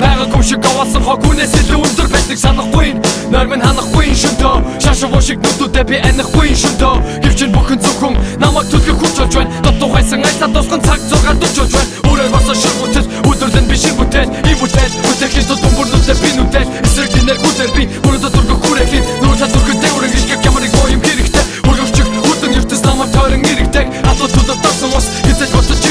байгаагүй шиг авасан хог үнэс илүү өндөр байдаг санахгүй нойр минь ханахгүй шөнтөө шашуу шиг нүдүүдээ би анихгүй шөнтөө гэвч бүхэн зөвхөн намайг түлхэх хүч болж байна дутуугайсан айсаа тусган цаг зургаад дучиж байна өөрөө басан ширгүүтэл өдөрлөн би ширгүүтэл ивүүтэл үтэхээс дүмбүрнүүдээ би нүдэл эсрэг динэр хүдэр би бүрдө дургах хүрээхин нүүрсаа дүрхтэй өрөн гიშгэх ямарыг боём хэрэгтэй өргөвчөг хүрдэн ертөс намайг тойрон ирэгдэг атуу тулд тасан ус хэзээ бодож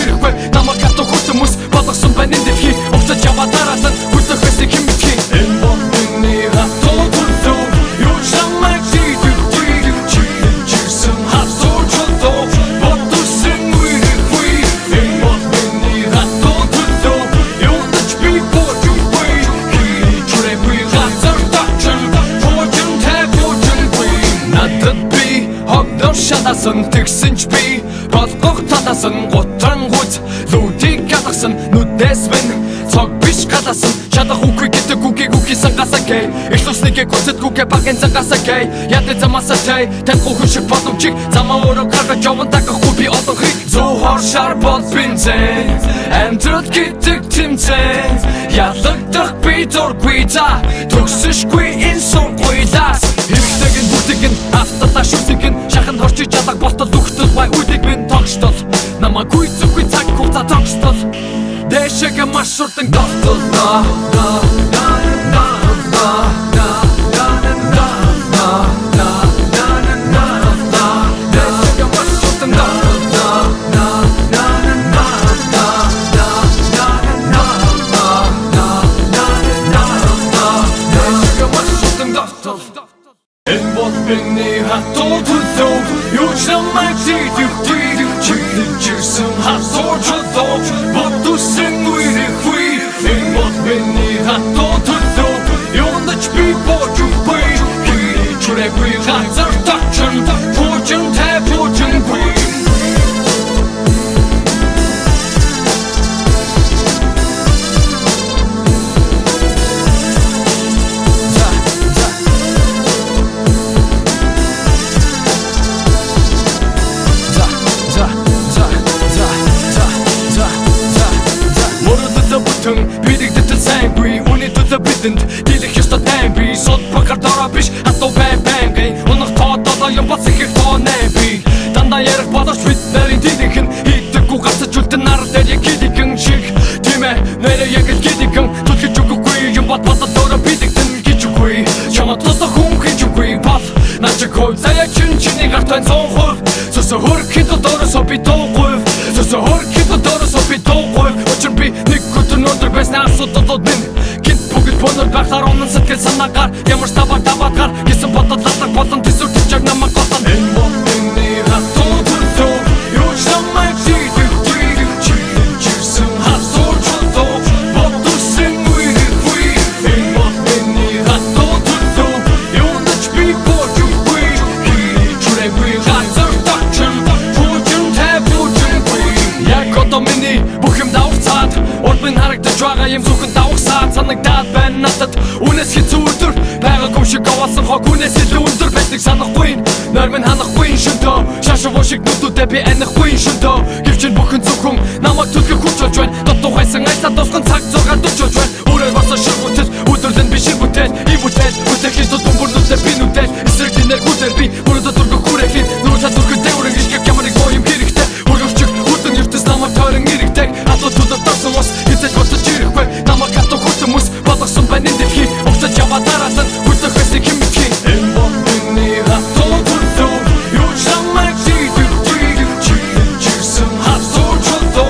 тэгсэн ч би болгох таласан готрангууд лүүдийг гадагсан нүдээс минь цог биш гадасан чадах үгүй гэдэг үгүй сангасакэй их лусныке гүцэдгүйгээ багэн зангасакэй яд замасатай танхуу хүчиг боломжийг замаа өөрөө гаргаж яван дагахгүй би одохыг зөөхөр шар бол бинзэн амьдрал гэдэг тэмцээн ялагдах би дургүй за төгсөшгүй энэ сургуулиас хэрэгтэйгэн бүгдийг нь авталаа шүсгэн шахан хорчиж чадах болтол үхтэл бай үдэг минь тогштол намайг үгүй цаг хугацаа тогштол дэшэгэ маш урдан тогтол Beni hatta tutup Yuşlamak çiğdikti Çiğdikçirsin ha sorçuluk Batuşsun uyrekvi Enbot beni hatta tutup Yondaç bir borcuk bey Kiri çürekvi Hazır takçın Borcun te borcun bey Birlikte tülsengui, unity të bidind Dilek është të tembi, sot për kartara pish Ato bang, unë këta da jëm pa sikir të nebi Tanda jerë këpada shpit nërin didikin Hitë ku ka se qullt të nërë të kidikin Shik, time, nëre jengët kidikin Të të që kukui, jëm pat pata të rëpidik të në kiqukui Qama të së hun kiqukui pat Na që kojt, se e që një gartojnë son khëv Së së hër kitë të dërë so pi to khëv Së së hër kitë të dërë so pi to khëv O qërbi një këtë në ndërbes në asot të din Kitë pukit po në lbektar onën se t'kellë së në gar Jem është tabar gar Kisëm po të latak po të në tisur të qërë në më kotën E më të një hato të do Jo që në me qiti këti Qiti qërësëm hato që do Po të se ngujri kuj E më të një hato të do Jo në qëpi po që kuj Kiri qëre kuj Hazër të qën Po qën te po qën kuj Ja koto mini bukim da ufcat Orpin harek të gjuaga jem zukën da uksat Sa në këtat ben natët Unë e s'ki curtur Pega kom shikoa së hok Unë e si lundur Besnik sa në khuin Nërmen ha në khuin shëndo Shashë vo shik nuk du debi e në khuin shëndo Kifqin bukën zukung Namak tut kë kur që gjuen Do të haj se ngaj sa dos koncak zoga du që gjuen Ure vasa shërbutit Udur dhe nbi shirbutet I butet Ute kin të të mbur nuk të pinutet I sërkin e kuter bi Ure të turku kure kin Nërë që turku te ure ngishke kja më rikbojim kiri këte Ure ushqyk Urtën njërë të znama të rë ngiri këtek Ato të të tërsë mos I të gjë të qiri kwe Nama ka të kur të mus Batak sën benin dhe t'ki O këtë gjava të ratën Kur të kërës një kimi t'ki E më të një hato të do Jo që me qiti këti Qiti qërësëm hato që do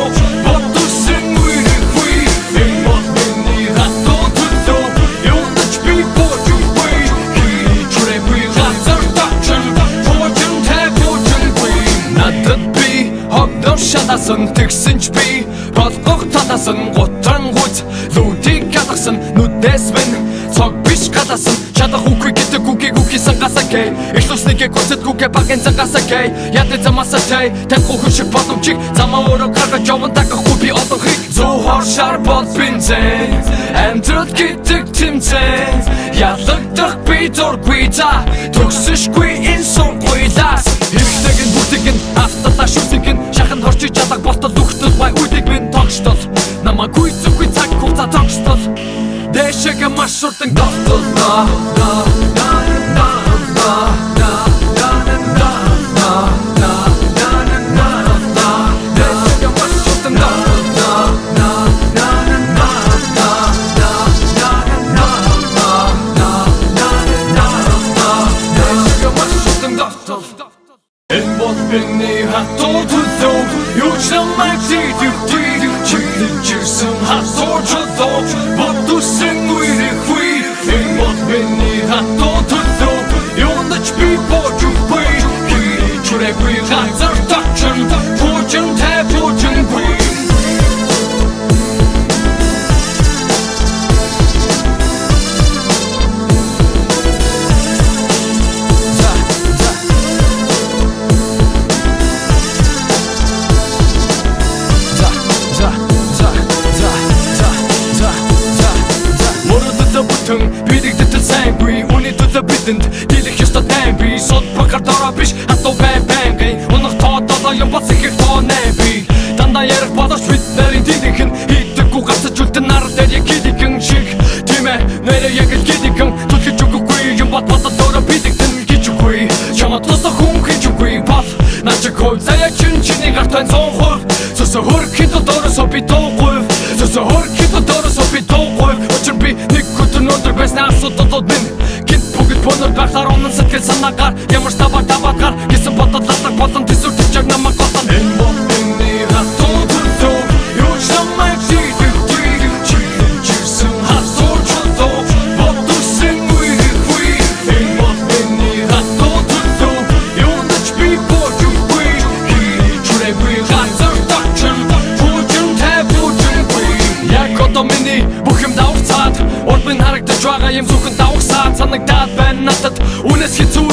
Po të se ngujri kuj E më të një hato të do Jo në qëpi po që kuj Kiri qëre kuj Hazër të qën Po qën te po qën kuj Në të t'bi Hok në shadasën Tëksin qëpi Podkoh të dasën Gotrangud Ludi gadasën Nudes min Cog bish gadasën Qadah ukuj këtë kuki sangасакей Ich lusnike kurset kuke bagën zangасакей Jad të zamasatej Ten ku hushik potom qik Zama oro karga gjovën Taka hubi odën hik Zuhar sharbot binzen Emdrët këtë këtimzen Jadëgdëg bitor kujta Tëksëshkuj inson kujtas Hirktegin butigin Aftata shustigin Shakën horqi qadak bostë duhtët Vaj ujdik min tokshtët Nama kujtë kujtsak kurta tokshtët Desheke ma shurtën goftët Beni hatta tutup Yuşlamak çiğdikti Çiğdikçirsin ha sorçuluk Battu sen uyrekvi Enbot beni hatta tutup Yonda çpi borcuk bey Kiri çürekvi Hazır takçın Borcun te borcun bey бидэнд дийлэх ёстой тайм би сод прокартора биш хатуу бэм унах тоодоо юм бац их тонэ би дандаа ярих бодож бид нарийн дийлэх нь хийдэггүй гацж үлдэн нар дээр яг хийдэгэн шиг тийм ээ нэрээ яг хийдэгэн түлхэж өгөхгүй юм бат дөөрө бидэгтэн гэж үгүй чамд тусах хүн гэж үгүй бат начиг хой заяа чиний гартан 100% сөсө хөрхөд дооросо би тоогүй сөсө хөрхөд дооросо би тоогүй очир би нэг өдөр өндөр байснаа асуудал минь гинт бүгд понор байхаар онон сэтгэл санаагаар ямар табаар гэсэн бодол латаг болон төсөв төчөг намайг готон энэ бохны хатуу төсөв юу ч намайг зийдэг чирсэн хасуу чулуу бодсон үгүй энэ бохны хатуу төсөв юу нач би бочгүй чүрэггүй хатуу тачсан бүжин тэбүжингүй яг одоо миний бүх юм давцаад урд минь харагдаж байгаа юм зөвхөн давхсаад санагдаад байна надад үнэс хэцүү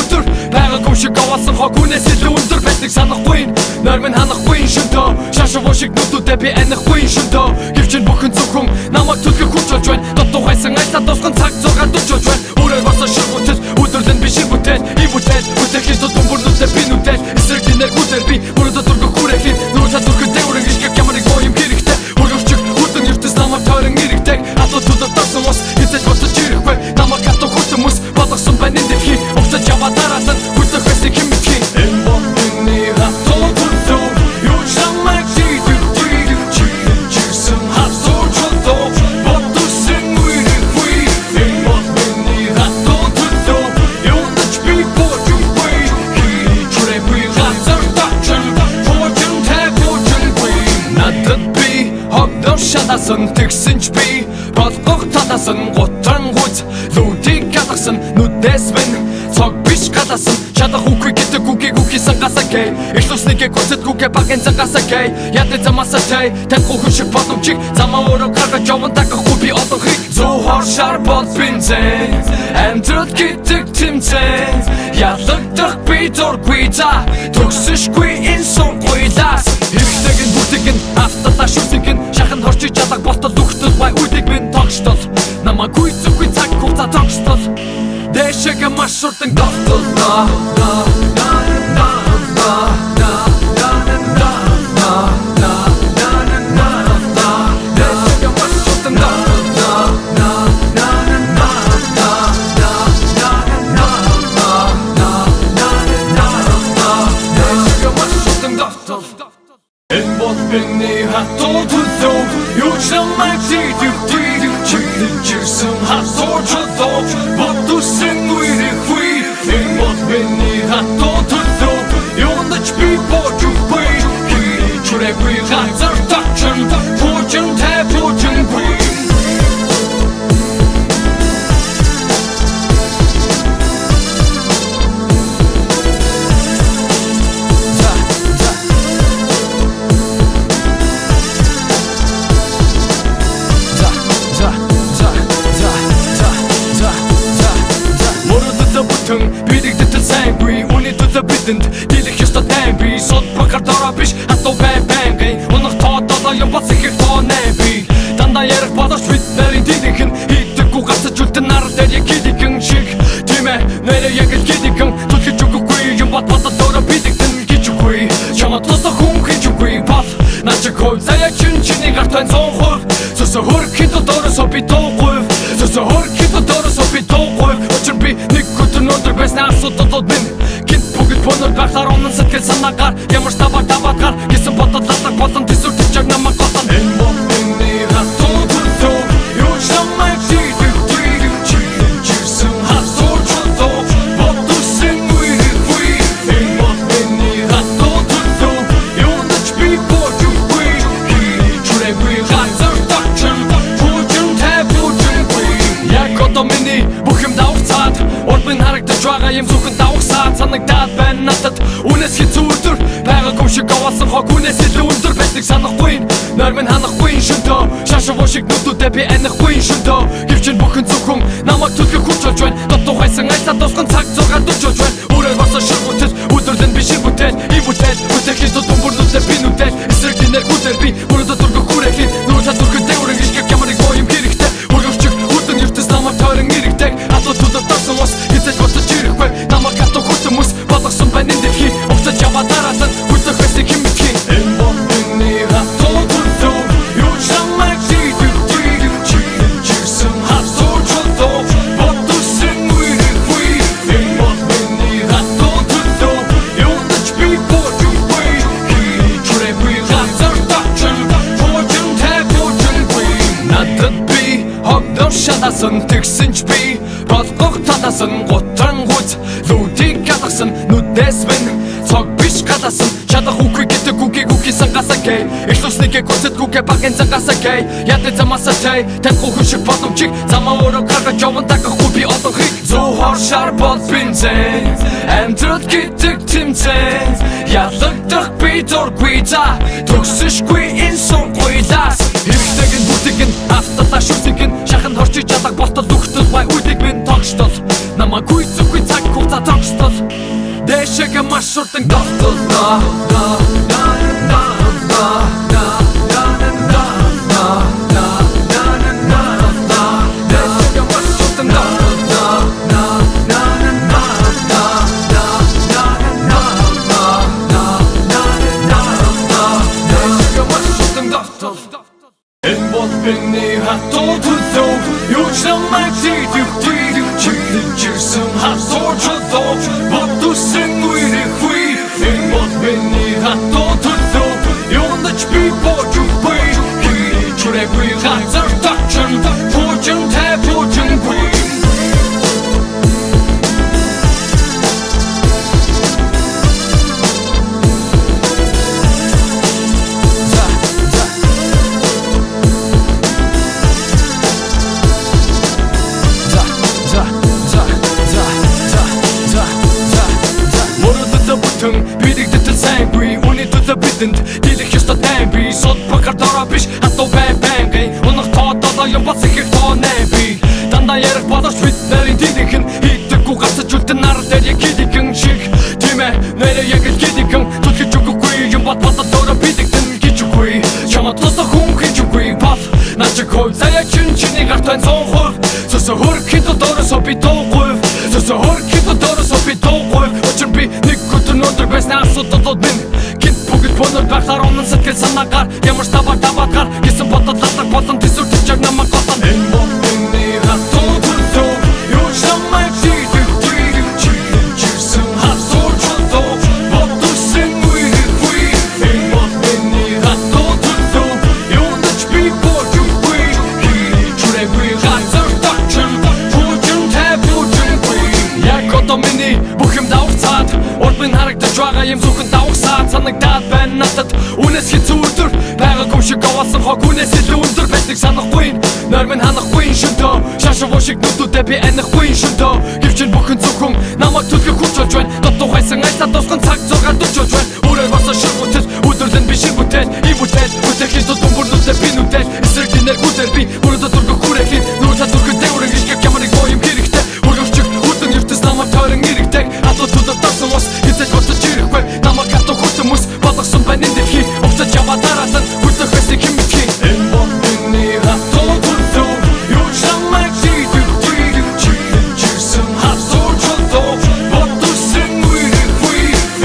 байгаагүй шиг авасан хог үнэс илүү өндөр байдаг санахгүй нойр минь ханахгүй шөнтөө шашуу шиг нүдүүдээ би анихгүй шөнтөө гэвч бүхэн зөвхөн намайг түлхэх хүч болж байна дутуугайсан айсаа тусган цаг зургаад дучиж байна өөрөө босоо ширгүүтэл өдөрлөн би шиг бүтээл бүтэхээс тутамбурнуудаа би нүдэл эсрэг динэр хүтэр би бүрдө дургах хүрээхин нүүрсаа дүрхтэй өрөн гიშгэх ямарыг боём хэрэгтэй өрөвчг хүтэн ертөс намайг тойрон ирэгтэй атуу тулд тасан ус хэзээ бодож ирэхгүй намайг хатуу хүтэмс бодосон байна энэ дэлхий угтаж яваа дараатан хүтэх байсан хэм битгий энэ бохны хатуу төсөв юу ч намайг зийдэг чирсэн хасуу чулуу бодсон үгүй энэ бохны хатуу төсөв юу нач би бочгүй чүрэггүй хатуу тачсан бүжин тэбүжингүй надад би хогдов шатасан тэгсэн ч би болгох татасан гутран гуйц лүүдийг галгасан нүдээс минь цог биш галасан чадах үгүй гэдэг үгүй сангасакэй ихлүснэгэ хүсэтгүйгээ багэн зангасакэй ядэ замасатай танхуу хүн шиг боломжийг замаа өөрөө гаргаж яван тагахгүй би одоо хийг зүү хоршаар бол бинзэн амьдрал гэдэг тэмцэн ялагдах би дургүй за төгсөшгүй энэ сунгуйлаас хэрэгтэйг нь бүгдийг нь авталаа шүсгэн шахан хорчиж чадах болтол үхтэл бай үдэг минь тогштол намайг үгүй цаг хугацаа тогштол дэшэгэ маш урдан готол энэ бохны хатуу төсөв юу ч намайг зийдэг чирсэн хасуу чулуу бодсон үгүй энэ бохны хатуу төсөв юу нач би бочгүй чүрэггүй хатуу тачсан бүжин тэбүжингүй бидэгдэтэл сайнгүй үний төлөө бидэнд дийлэх ёстой тайм би сод прокартора биш хатуу бэм унах тоодоо юм бац их тонэ би дандаа ярих бодож бид нарийн дийлэх нь хийдэггүй гацж үлдэн нар дээр яг хийдэгэн шиг тийм ээ нэрээ яг хийдэгэн түлхэж өгөхгүй юм бат дөөрө бидэгтэн гэж үгүй чамд тусах хүн гэж үгүй бат начиг хой заяа чиний гартан 100% сөсө хөрхөд дооросо би тоогүй сөсө хөрхөд дооросо би тоогүй очир би нэг өдөр өндөр байснаа асуудал минь гинт бүгд понор байхаар онон сэтгэл санаагаар ямар табаар гэсэн бодол латаг болон төсөв төчөг намайг готон энэ бохны хатуу төсөв юу ч намайг зийдэг чирсэн хасуу чулуу бодсон үгүй энэ бохны хатуу төсөв юу нач би бочгүй чүрэггүй хатуу тачсан бүжин тэбүжингүй яг одоо миний бүх юм давцаад урд минь харагдаж байгаа юм зөвхөн давхсаад санагдаад байна надад үнэс хэцүү байгаагүй шиг авасан хог үнэс илүү өндөр байдаг санахгүй нойр минь ханахгүй шөнтөө шашуу шиг нүдүүдээ би анихгүй шөнтөө гэвч бүхэн зөвхөн намайг түлхэх хүч болж байна дутуугайсан айсаа тусган цаг зургаад дучиж байна өөрөө босоо ширгүүтэл өдөрлөн би шиг бүтэхээс тутамбурнуудаа би нүдэл эсрэг динэр хүтэр би бүрдө дургах хүрээхин нүүрсаа дүрхтэй өрөн гიშгэх ямарыг боём хэрэгтэй өрөвчг хүтэн ертөс намайг тойрон ирэгтэй атуу тулд тасан ус хэзээ бодож шатасан тэгсэн ч би болгох таласан гутран гүз лүүдийг галгасан нүднээс минь цог биш галасан чадах үгүй гэдэг үгүй сангасакэй их луснигэ гүцэд гүгэ багэн зангасакэй ятэ замасатэй тэнгу хүшиг боломжийг замаа өрөө гаргаж яван дагахгүй би одохыг зуухор шар бол бинзэн амьдрал гэдэг тэмцэн ялагдах би дургүй за төгсөшгүй энэ сургуулиас хэрэгтэйгэн бүтэгэн авталаа шүтэгэн шахан хорчиж чадах болтол үхтэл бай үдэг минь тогштол намайгүй зүггүй цаг хугацаа тогштол дэшэгэ маш урдан тогтол Beni hatta tutup Yuşlamak çiğdikti Çiğdikçirsin ha sorçutuk Battusın uyrekvi Enbot beni hatta tutup Yondaç bir borcuk bey Kiri çürekvi Hazır takçın Pocun te pocun kvi Birlikte tillsammans, unnödigt förbindent Dilek just att näbi, sånt plockar darabish Att då bäng grej, och något tatar jag bara säkert på näbi Dandan ger ett badars vitt när inte didiken Hittar kokast att julten när det är kidiken Chick, timme, när det är kidiken Tutki chukukui, jag bara patar dörra bidikten Kichukui, kama tosta hon kichukui Path, natcha koi, säga chin i garta en sån själv Så hör kint och dörra så bit åkjöv Så hör kint och dörra så bit åkjöv Och chen bi, nikutun under bäst när så tot min Kint pugit på nåt bärtar om en sätt sannagar Jag måste tabakar, gissar på att lattar på den till surt till jag när man kostar En botten i hatt och tulltåg Jag samma i tidigt Kyrsen hatt och tulltåg Battusen och i det skit En botten i hatt och tulltåg Jag nöts bi på du skit Kiri churekvi Hazır takçın Pocun te pocun skit Jag kotta mini Bukhim daugtsat Ormin haragta jwaga jem zuchen daugtsat Sanagdad ben nattat Unes hit zuutur Päga kumshig gawasın hok Unes hit lundur Betlik sanахгүй Nörmin hanахгүй shunto Shasha voshig nutu debi enахгүй shunto Givchin bukhim zukhung Namak tutke kurchol jwen Dotto haysang aysa doskon sak zogar dutchol jwen Urer vasa shirbutet Udurden bi shirbutet Ibutet Utekin tutun burnutet Binutet Isrekiner guterbi Burada turgu kurekin Nurta turgu teuren Gishkek yamanik boyum kirikte Ururchuk Utun yurtis namak töreng iriktek Atlo tutup tarsamos Hitet gotta chirikwe Namak atto kurtumus Balaksun ben indilki Okta java taratan Kurtuk beslik kimmitki En botten i hatt och tulltåg Yuşlamak çiğdikti Çiğdikçirsin hatt och tulltåg Battusen uyrekvi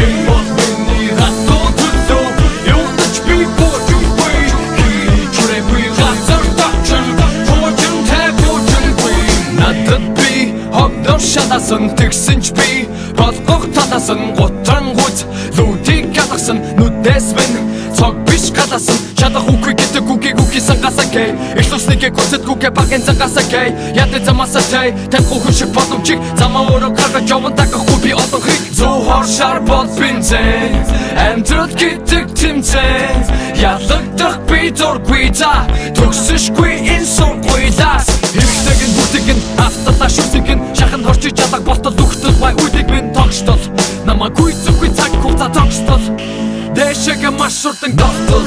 En botten i hatt och tulltåg Yondaç bir borcuk bey Kiri çürekvi Hazır takçın Pocun te pocun kvi Надад би хогдор шатасан тэгсэн ч би болгох таласан гутран гүз лүүдийг галгасан нүднээс минь цог биш галасан чадах үгүй гэдэг үгүй сангасакэй их луснигэ гүцэд гүгэ багэн зангасакэй ятэ замасатэй тэнгу хүшиг боломжийг замаа өрөө гаргаж яван дагахгүй би одохыг зуухор шар бол бинзэн амьдрал гэдэг тэмцэн ялагдах би дургүй за төгсөшгүй энэ сургуулиас хэрэгтэйгэн бүтэгэн авталаа шүтэгэн шахан хорчиж чадах болтол үхтэл бай үдэг минь тогштол намайгүй зүггүй цаг хугацаа тогштол дэшэгэ маш урдан тогтол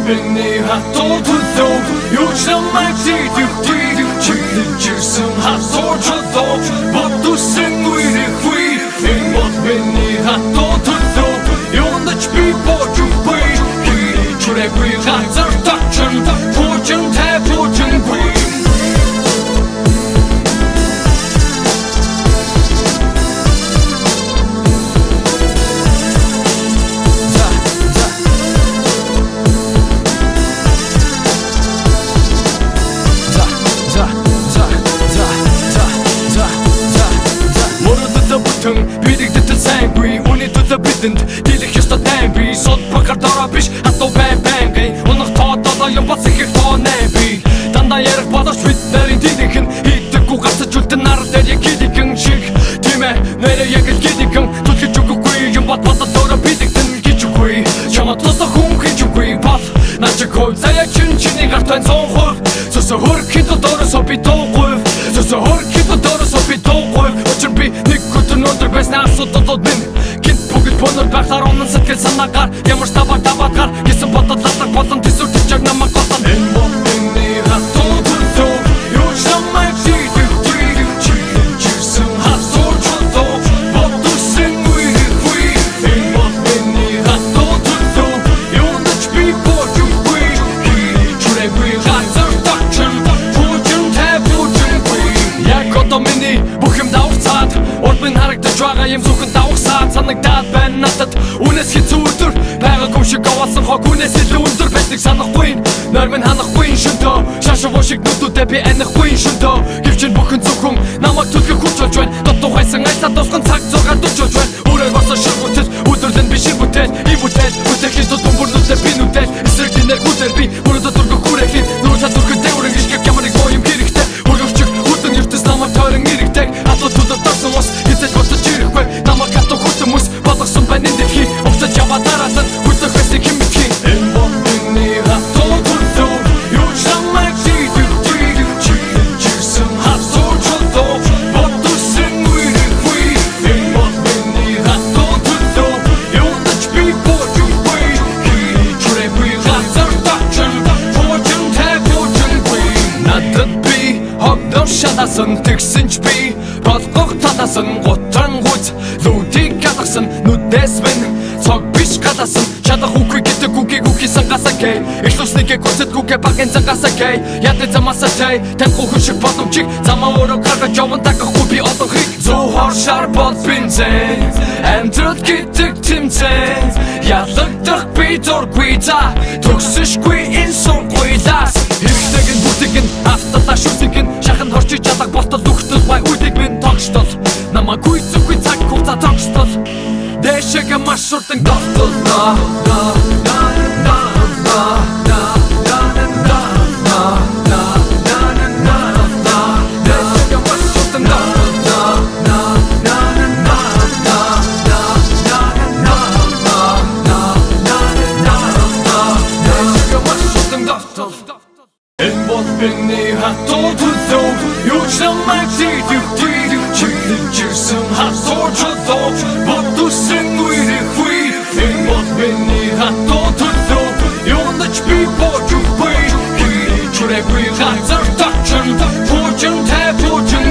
Beni hatt och tulltåg Yuşlamak çiğdikti Çiğdikçirsin hatt och tulltåg Battusen uyrekvi En bot beni hatt och tulltåg Yondaç bir borcuk bey Kiri çürekvi Hazır takçın Pocun te pocun kvi бидэнд дийлэх ёстой тайм би сод прокартора биш хатуу бай унах тоодоо юм бас их тонэ би дандаа ярих бодож бид нарийн дийлэх нь хийдэггүй гацаж үлдэн нар дээр яг хийдэгэн шиг тийм ээ нэрээ яг хийдэгэн түлхэж өгөхгүй юм бат дөөрэ бидэгтэн гэж үгүй чамд тусах хүн гэж үгүй бат начиг хой заяа чиний гартан цонхов сөсө хөрхид дооросо би тоогов сөсө хөрхид дооросо би тоогов очир би нэг хөтөн өндөр байснаа асуудал минь гинт бүгд понор байхаар онон сэтгэл санаагаар ямар табаар гэсэн бодол латаг болон төсөв төчөг намайг готон энэ бомбны хатуу төлөө юу чамайг чийдэг чийсэн хатуу төлөө бодсон үе энэ бомбны хатуу төлөө юу нач би бодгүй чүрэггүй хатуу тачсан пүүжин тэпүүжин яг одоо миний бүх юм давцаад урд минь харагдаж байгаа юм зөвхөн давхсаад санагдаад байна надад үнэс хэцүү өдөр байгаагүй шиг авасан хог үнэс илүү өндөр байдаг санахгүй нойр минь ханахгүй шөнтөө шашуу шиг нүдүүдээ би анихгүй шөнтөө гэвч бүхэн зөвхөн намайг түлхэх хүч болж байна дотоо хайсан айсаа тосгон цаг зургаад дучиж байна өөрөө босоо ширгүүтэл өдөрлөн би ширгүүтэл ивүүтэл үтэхээс тутамбурнуудаа би нүдэл эсрэг динэр хүдэр би өөрөө дөргөх хүрээхин нүүрсаа дөргөтэй өрөн гიშгэх ямар нэг боём хэрэгтэй өргөвчөг үтэн ертөс намайг тойрон ирэгдэг атуу тулд тасан ус эцэж бодож ирэхгүй намайг хатуу хүтэмүс болгосон байна энэ дэлхий уцаж яваа дараалан хүлдэх хэсэг юм битгий энэ бомбны хатуу төлөө юу чамайг чийдэг чийсэн хатуу төлөө бодсон үе энэ бомбны хатуу төлөө юу нач би бодгүй чүрэггүй хатуу тачсан пүүжин тэпүүжин надад би хогдох шатасан тэгсэн ч би болгох татасан готран гуйц лүүдийг гадагсан нүдээс минь цог биш гадасан чадах үгүй гэдэг үгүй сангасакэй ишлусныгээ гүцэдгүйгээ багэн зангасакэй ядэ замасатай танхуу хүн шиг боломжийг замаа өөрөө гаргаж яван тагахгүй би одоо хийг зүү хоршаар бол бинзэн амьдрал гэдэг тэмцэн ялагдах би дургүй за төгсөшгүй энэ сургуулиас хэрэгтэйг нь бүгдийг нь авталаа шүсийг нь шахан хорчиж чадах болтол нүхтэл бай үдэг минь тогштол намайг үйцэхгүй цаг хугацаа тогштол дэшэгэ маш урдан готол энэ бомбны хатуу төлөө юу чамайг чийдэг чийсэн хатуу төлөө бодсон үе энэ бомбны хатуу төлөө юу нач би бодгүй чүрэггүй хатуу тачсан пүүжин тэпүүжин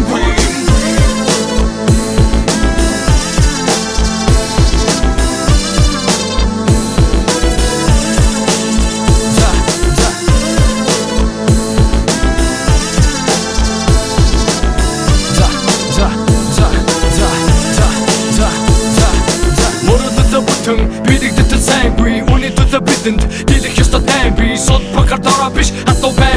бидэгдэтэл сайнгүй үний төлөө бидэнд дийлэх ёстой тайм би сод прокартора биш хатуу бай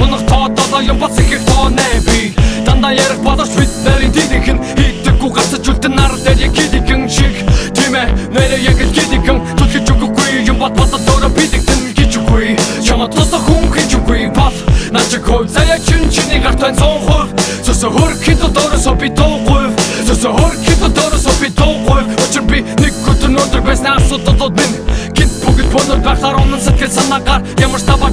унах тоодоо юм бас их тонэ би дандаа ярих бодож бид нарийн дийлэх нь хийдэггүй гацаж үлдэн нар дээр яг хийдэгэн шиг тийм ээ нэрээ яг хийдэгэн түлхэж өгөхгүй юм бат дөөрэ бидэгтэн гэж үгүй чамд тусах хүн гэж үгүй бат начиг хой заяа чиний гартан цонхов сөсө хөрхид дооросо би тоогов сөсө хөрхид дооросо би тоогов очир би нэг хөтөн өндөр байснаа асуудал минь гинт бүгд понор байхаар онон сэтгэл санаагаар ямар табаар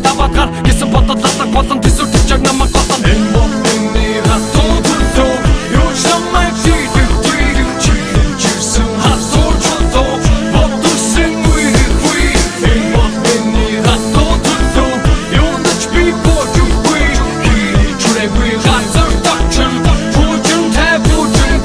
гэсэн бодол латаг болон төсөв төчөг намайг готон энэ бомбны хатуу төлөө юу чамайг чийдэг чийсэн хатуу төлөө бодсон үе энэ бомбны хатуу төлөө юу нач би бодгүй чүрэггүй хатуу тачсан пүүжин тэпүүжин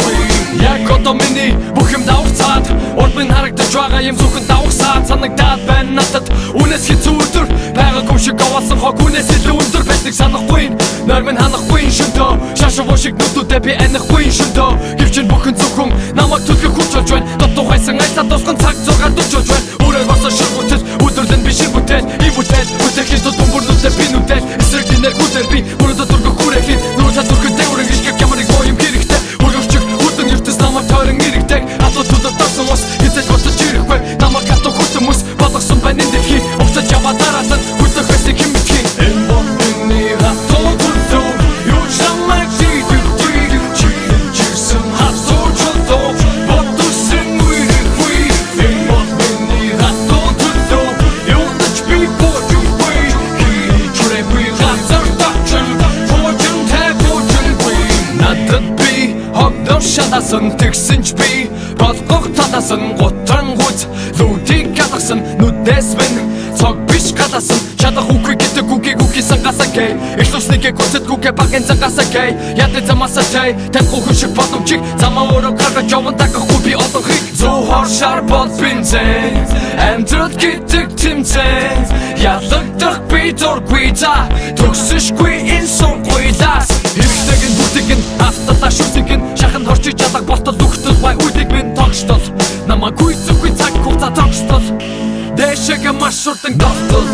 яг одоо миний бүх юм давцаад урд минь харагдаж байгаа юм зөвхөн давхсаад санагдаад байна надад үнэс хэцүү өдөр байгаагүй шиг авасан хог үнэс илүү өндөр байдаг санахгүй нойр минь ханахгүй шөнтөө шашуу шиг нүдүүдээ би анихгүй шөнтөө гэвч бүхэн зөвхөн намайг түлхэх хүч болж байна дотоо хайсан айсаа тосгон цаг зургаад дучиж байна өөрөө босоо ширгүүтэл өдөрлөн би ширгүүтэл ивүүтэл үтэхээс тутамбурнуудаа би нүдэл эсрэг динэр хүдэр би өөрөө дөргөх хүрээхин нүүрсаа дөргөтэй өрөн гიშгэх ямар нэг боём хэрэгтэй өргөвчөг үтэн ертөс намайг тойрон ирэгдэг атуу тулд тасан ус эцэж бодож тэгсэн ч би болгох таласан гутран гүз лүүдийг галгасан нүдээс минь цог биш галасан чадах үгүй гэдэг үгүй сангасакэй их луснигэ гүцэдгүйгээ багын зангасакэй яд замасатай тэнхүү хүшиг боломжийг замаа өөрөө гаргаж явна дагахгүй би одохыг зөөхөр шар бол бинзэн амьдрал гэдэг тэмцээн ялагдах би дургүй за төгсөшгүй энэ сонгуй лас хэрэгтэйгэн бүтэгэн авталаа шүсэгэн шахан хорчиж чадах болтол үхтэл бай үдэг минь тогштол намайг үгүй цаг хугацаа тогштол дэшэгэ маш урдан тогтол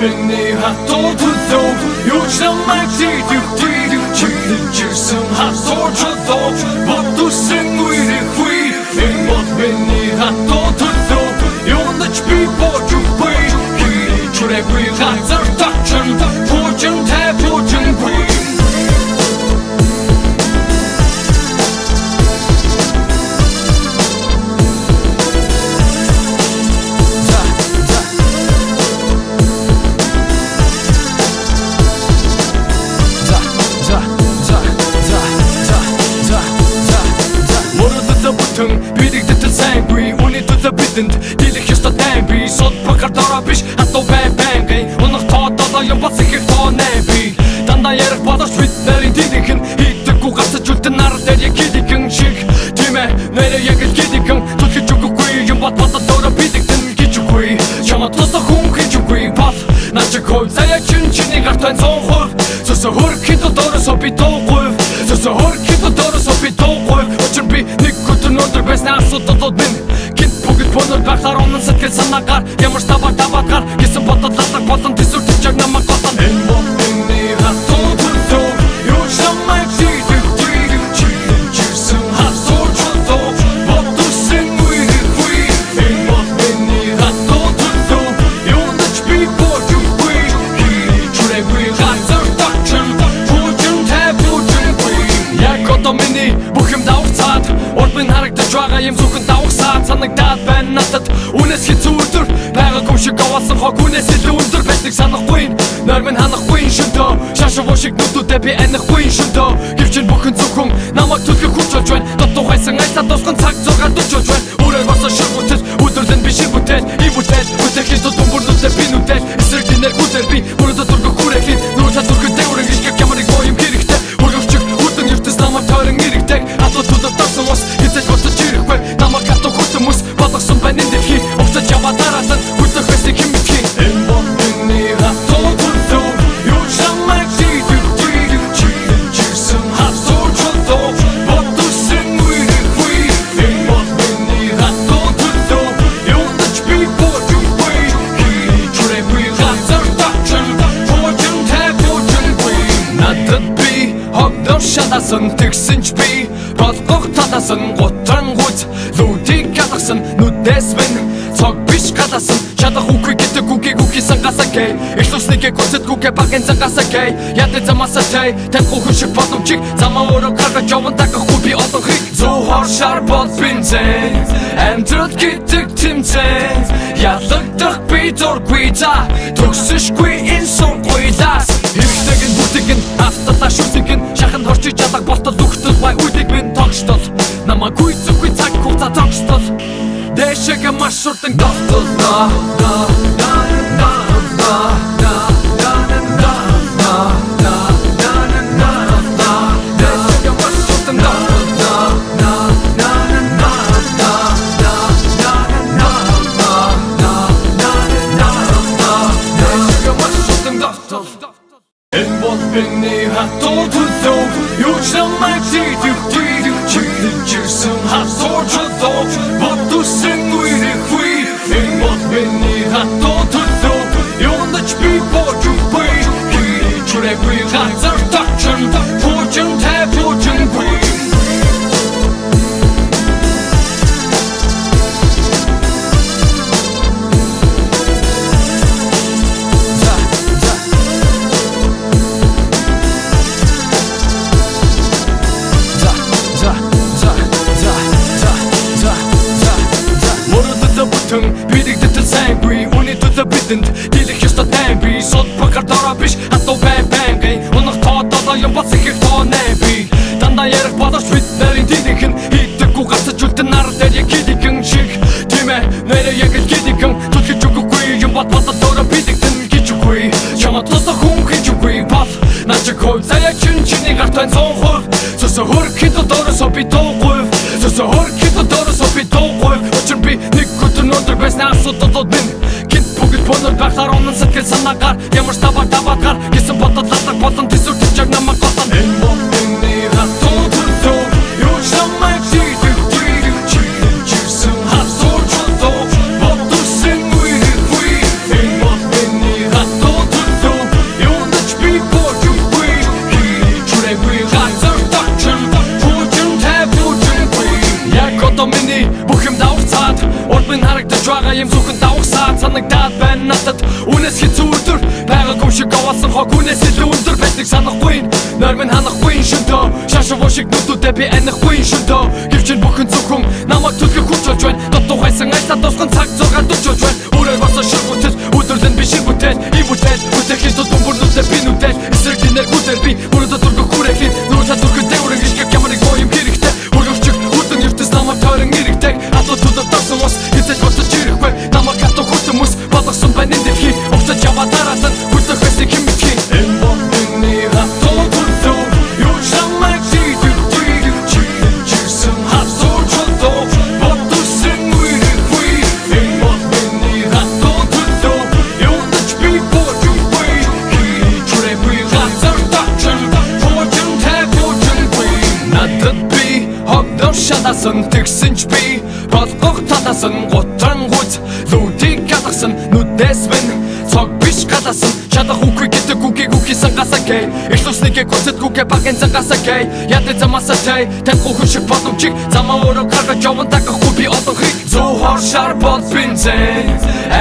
Beni hatto tutup Yuşlamak çiğdikti Çiğdikçirsin hatsorçutuk Batuşsun uyrekvi Enbot beni hatto tutup Yondaç bir borcuk bıy Kiri çürekvi Hazır takçın Pocun te pocun bıy Birlikte tillsammans, unnödigt förbindande Dilek just att näbi, sånt plockar darabish Hatto bang gay, onnak tatada jag bara säkert ta näbi Tanda järg badar svitnar i didiken Hittar kugasta julten narder jag kidiken Shik, time, nere jägel kidiken Tulki chukukui, jag bara pata dora bidikten Kichukui, shama tosta hun kichukui Pat, nacha koi, säga chun i gartan sån sjöv Så hurkit och dora så bit och sjöv Så hurkit och dora så bit och sjöv Och bi nikkutur nördr bäst när асуудал минь гинт бүгд бонор байхаар онон сэтгэл санаагаар ямар ч таваатгаар гисэн бодол лалдаг болон төсөвдөж яг намайг голон энэ бол миний хатуу төлөө юу ч намайг чийдэгчирсэн хасуучулоо бодсон үегүй энэ бол миний хатуу төлөө юундч би бочгүй чүрэггүй газар тачсан пүүжин тэпүүжингүй яг одоо миний бүх юм давцаад урд минь харагдаж байгаа юм зөвхөн давхсаад санагдаад байна надад үнэс хэцүү өдөр байгаагүй шиг аваасан хог үнэс илүү өндөр байдгийг санахгүй нойр минь ханахгүй шөнтөө шашуу шиг нүдүүдээ би анахгүй шөнтөө гэвч бүхэн зөвхөн намайг төлөх хүч болж байна дотоо хайсан айсаа тосгон цаг зургаад дучиж байна өөрөө босоо ширгүүтэл өдөрлөн би ширгүүтэл ивүүтэл бүтэхин тутун бүрнүүтэй би нүтэл эсрэг динэр гүтэр би бүрдө дургах хүрээхин нүүрсаа дургөтэй өрөн гიშгэх ямар нэг боём хэрэгтэй өрөвчг үтэн ертөс намайг тойрон ирэгдэг атуу тулах тасан ус хэзээ гоцож ирэхгүй намайг хатуу хүтэмүс болгосон байна энэ дэлхий угтаж яваа дараасан хүлдэх байсан хэм битгий энэ бол миний хатуу төлөө юу ч намайг чийдэгчирсэн хасуучулоо бодсон үегүй энэ бол миний хатуу төлөө юундч би бочгүй чүрэггүй газар тачсан почон тэпочгүй надад би хогдор шатасан тэгсэн ч би болгох таласан гутран гүз лүүдийг галгасан нүдээс минь цог биш галасан чадах үгүй гэдэг үгүй сангасакэй их луснигэ гүцэдгүйгээ багын зангасакэй яд замасатай тэнхүү хүшиг боломжийг замаа өөрөө гаргаж явна дагахгүй би одохыг зөөхөр шар бол бинзэн амьдрал гэдэг тэмцээн ялагдах би дургүй за төгсөшгүй энэ сонгуй лас хэрэгтэйгэн бүтэгэн авталаа шүсэгэн шахан хорчиж чадах болтол үхтэл бай үдэг минь тогштол намайг үгүй цаг хугацаа тогштол дэшэгэ маш урдан тогтол Энэ бол миний хатуу төлөө юу ч намайг чийдэгчирсэн хасуучулоо бодсон үегүй энэ бол миний бидэнд дийлэх ёстой тайм би сод багаар дороо биш хатуу бэм гэй унах тоодоо юм бац их тоо нэби дандаа ярих бодож бид нарийн дийлэх нь хийдэггүй гацаж үлдэн нар дээр яг хийдэгэн шиг тийм ээ нэрээ яг хийдэгэн түлхэж өгөхгүй юм бат дороо бидэгтэн гэж үгүй чамд тусах хүн гэж үгүй бат начиг хой заяа чиний гартан 100% сөсө хөрөхийн доросо би тоогүй сөсө хөрөхийн доросо би тоогүй учир би нэг өдөр өндөр байснаа асуудал минь гинт бүгд бонор байхаар онон сэтгэл санаагаар ямар табаар гэсэн бодол латаг болон төсөв төчөг намайг готон энэ бомбны хатуу төлөө юу чамайг чийдэг чийсэн хатуу төлөө бодсон үе энэ бомбны хатуу төлөө юу нач би боджгүй чүрэггүй хатуу тачсан бүжин яг одоо миний бүх юм давцаад урд минь харагдаж байгаа юм зөвхөн давхсаад санагдаад байна надад үнэс хэцүү өдөр байгаагүй шиг аваасан хог үнэс илүү өндөр байдаг санахгүй нойр минь ханахгүй шөнтөө шашуу шиг нүдүүдээ би анихгүй шөнтөө гэвч бүхэн зөвхөн намайг түлхэх хүч болж байна дотоо хайсан айсаа тосгон цаг зургаад дучж байна өөрөө босоо ширхүүтэл өдөрлөн би шиг бүтээл бүтэхийн тул бөмбөрнүүдээ би нүдэл эсрэг динэр хүдэр би бүрдө дургах хүрээхлий нүүрсаа дүрхтэй өрөн гიშгэх ямарыг боём хэрэгтэй өрөвчөг хүтэн ертөс намайг тойрон ирэгдэг атуу тулд тарсан ус хэзээ бодож ирэхгүй намайг хатуу хүтэмүс болгосон байна энэ дэлхий угтаж яваа дараалан хүлдэх байсан хэм битгий энэ бомбны хатуу төлөө юу чамайг чийдэг чийсэн хатуу төлөө бодсон үегүй энэ бомбны хатуу төлөө юу нач би боджгүй чүрэггүй хатуу тачсан бүжин надад би хогдох шатасан тэгсэн ч би болгох татасан готран гуйц лүүдийг гадагсан нүдээс минь цог биш гадасан чадах үгүй гэдэг үгүй сангасакэй ишлусныгээ гүцэдгүйгээ багэн сангасакэй яд замасатай тэнгүү хүн шиг бодомчиг замаа өөрөө гаргаж яван тагахгүй би одоо хийг зүү хоршаар бод бинзэн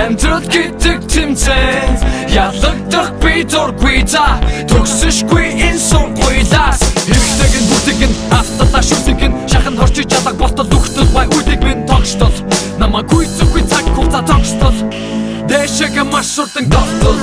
амтрот гэдэг тэмцэн ялагдах би дургүй за төгсөшгүй энэ сургуйлаас хэрэгтэйгэн бүгдийг авталаа шүсгэн шахан хорчиж чадах болтол үхтэл бай үдэг минь тогштол намайг үгүй цаг хугацаа тогштол дэшегэ маш урдан готол